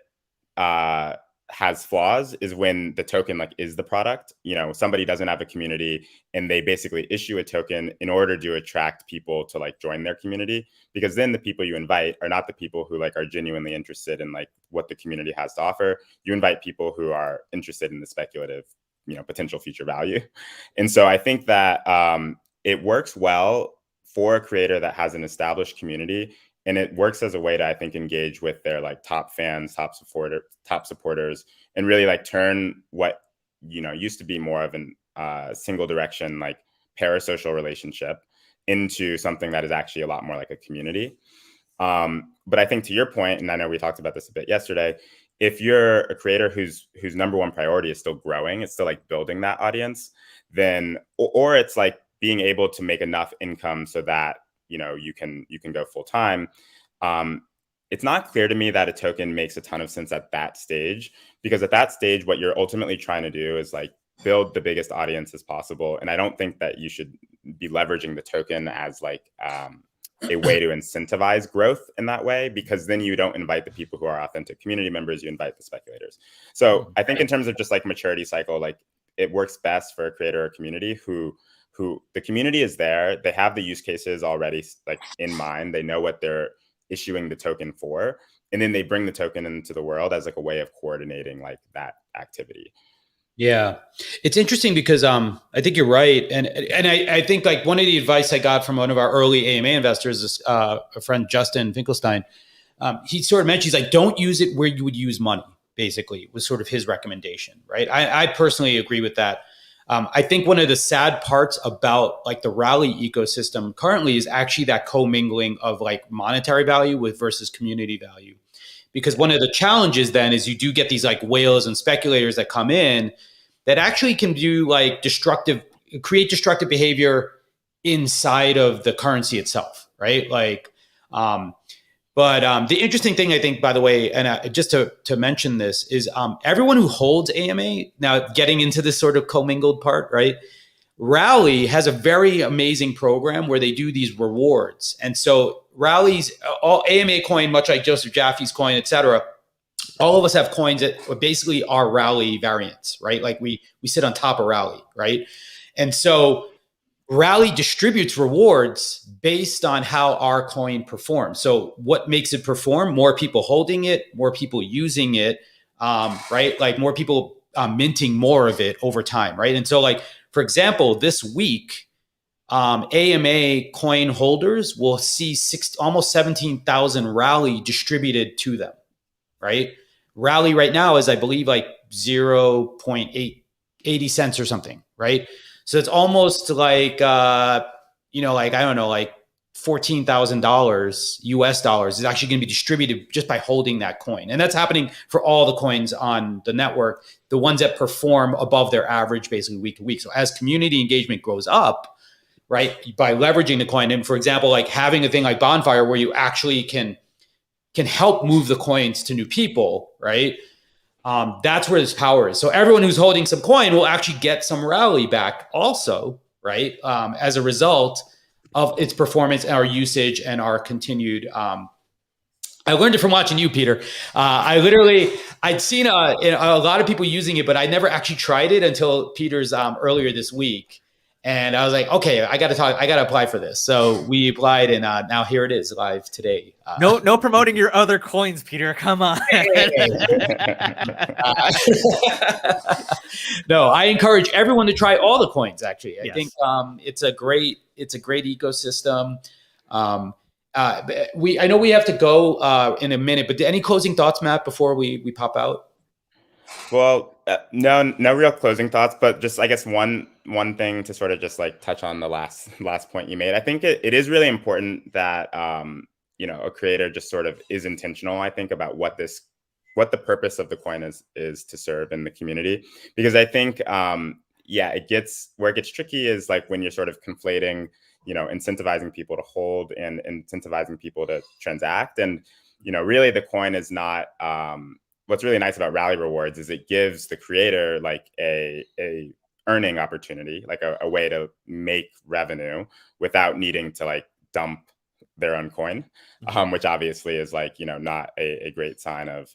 has flaws is when the token like is the product. Somebody doesn't have a community and they basically issue a token in order to attract people to like join their community, because then the people you invite are not the people who like are genuinely interested in like what the community has to offer. You invite people who are interested in the speculative, potential future value. And so I think that it works well for a creator that has an established community. And it works as a way to, I think, engage with their like top fans, top supporters, and really like turn what, used to be more of an single direction, like parasocial relationship into something that is actually a lot more like a community. But I think to your point, and I know we talked about this a bit yesterday, if you're a creator whose number one priority is still growing, it's still like building that audience, then, or it's like being able to make enough income so that you can go full time. It's not clear to me that a token makes a ton of sense at that stage, because at that stage, what you're ultimately trying to do is like build the biggest audience as possible. And I don't think that you should be leveraging the token as like a way to incentivize growth in that way, because then you don't invite the people who are authentic community members, you invite the speculators. So I think in terms of just like maturity cycle, like it works best for a creator or community who the community is there. They have the use cases already like in mind. They know what they're issuing the token for. And then they bring the token into the world as like a way of coordinating like that activity. Yeah. It's interesting because I think you're right. And I think like one of the advice I got from one of our early AMA investors is a friend, Justin Finkelstein. He sort of mentioned, he's like, don't use it where you would use money, basically, was sort of his recommendation, right? I personally agree with that. I think one of the sad parts about like the rally ecosystem currently is actually that commingling of like monetary value with versus community value. because one of the challenges then is you do get these like whales and speculators that come in that actually can do like create destructive behavior inside of the currency itself, right? Like, but the interesting thing, I think, by the way, and just to mention this, is everyone who holds AMA, now getting into this sort of commingled part, right? Rally has a very amazing program where they do these rewards. And so Rally's, all AMA coin, much like Joseph Jaffe's coin, et cetera, all of us have coins that basically are Rally variants, right? Like we sit on top of Rally, right? And so Rally distributes rewards based on how our coin performs. So what makes it perform? More people holding it, more people using it, right? Like more people minting more of it over time, right? And so like, for example, this week, AMA coin holders will see almost 17,000 Rally distributed to them, right? Rally right now is, I believe, like 0.80 cents or something, right? So it's almost like, like, I don't know, like $14,000 US dollars is actually going to be distributed just by holding that coin. And that's happening for all the coins on the network, the ones that perform above their average basically week to week. So as community engagement grows up, right, by leveraging the coin, and for example, like having a thing like Bonfire where you actually can help move the coins to new people, right? That's where this power is. So everyone who's holding some coin will actually get some Rally back also, right? As a result of its performance and our usage and our continued. I learned it from watching you, Peter. I'd seen a lot of people using it, but I never actually tried it until Peter's earlier this week. And I was like, okay, I got to apply for this. So we applied, and now here it is live today. No promoting your other coins, Peter. Come on. No, I encourage everyone to try all the coins. Actually, I think it's a great ecosystem. I know we have to go in a minute, but any closing thoughts, Matt, before we pop out? Well, no real closing thoughts, but just I guess one thing to sort of just like touch on the last point you made. I think it is really important that a creator just sort of is intentional, I think, about what the purpose of the coin is to serve in the community, because I think it gets tricky is like when you're sort of conflating, incentivizing people to hold and incentivizing people to transact, and really the coin is not. What's really nice about Rally rewards is it gives the creator like a earning opportunity, like a way to make revenue without needing to like dump their own coin, which obviously is like, not a great sign of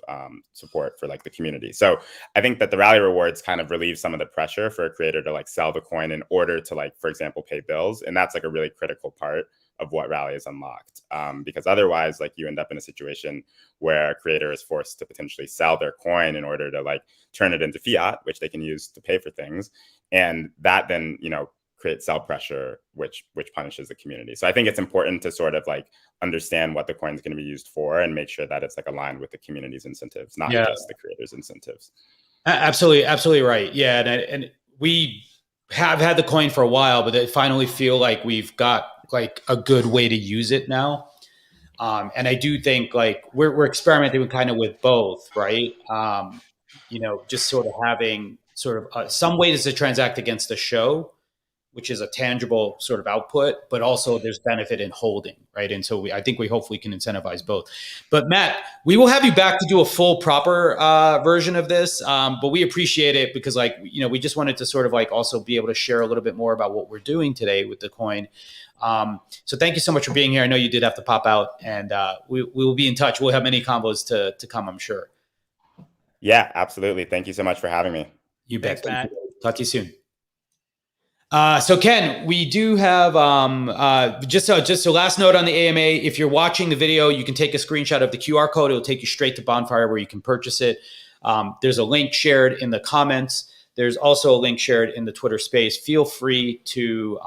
support for like the community. So I think that the Rally rewards kind of relieve some of the pressure for a creator to like sell the coin in order to like, for example, pay bills. And that's like a really critical part of what Rally is unlocked, because otherwise like you end up in a situation where a creator is forced to potentially sell their coin in order to like turn it into fiat, which they can use to pay for things. And that then, creates sell pressure, which punishes the community. So I think it's important to sort of like understand what the coin is going to be used for and make sure that it's like aligned with the community's incentives, not just the creator's incentives. Absolutely right. Yeah. And we have had the coin for a while, but I finally feel like we've got like a good way to use it now. And I do think like we're experimenting kind of with both, right? Just sort of having sort of some ways to transact against the show, which is a tangible sort of output, but also there's benefit in holding, right? And so I think we hopefully can incentivize both. But Matt, we will have you back to do a full proper version of this, but we appreciate it because like, we just wanted to sort of like also be able to share a little bit more about what we're doing today with the coin. So thank you so much for being here. I know you did have to pop out, and we will be in touch. We'll have many combos to come, I'm sure. Yeah, absolutely. Thank you so much for having me. You bet. Thanks, Matt. Talk to you soon. So Ken, we do have just a last note on the AMA. If you're watching the video, you can take a screenshot of the QR code. It'll take you straight to Bonfire where you can purchase it. There's a link shared in the comments. There's also a link shared in the Twitter space. Feel free to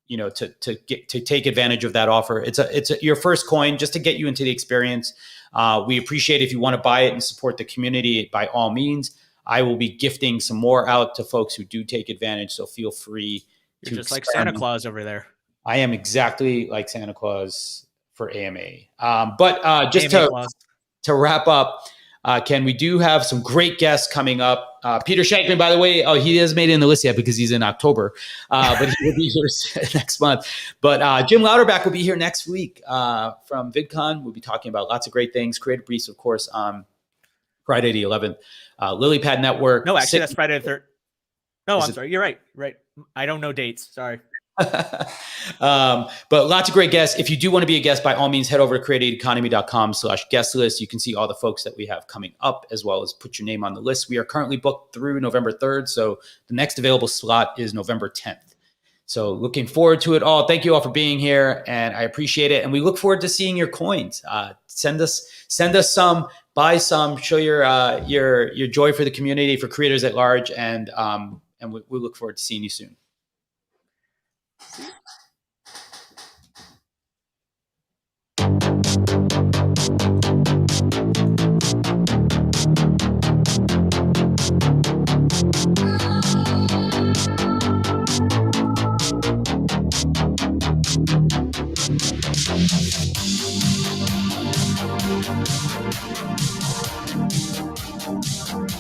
to take advantage of that offer. It's your first coin just to get you into the experience. We appreciate if you want to buy it and support the community by all means. I will be gifting some more out to folks who do take advantage. So feel free. You're just like Santa Claus over there. I am exactly like Santa Claus for AMA. But just AMA to Claus. to wrap up, Ken, we do have some great guests coming up. Peter Shankman, by the way, he hasn't made it in the list yet because he's in October, but he will be here next month. But Jim Louderback will be here next week from VidCon. We'll be talking about lots of great things. Creative Briefs, of course, on Friday the 11th. LilyPad Network. No, actually, that's Friday the 3rd. No, I'm sorry. You're right. Right. I don't know dates. Sorry. But lots of great guests. If you do want to be a guest, by all means, head over to createeconomy.com/guest list. You can see all the folks that we have coming up, as well as put your name on the list. We are currently booked through November 3rd. So the next available slot is November 10th. So looking forward to it all. Thank you all for being here, and I appreciate it. And we look forward to seeing your coins. Send us some, buy some, show your joy for the community, for creators at large, and we look forward to seeing you soon.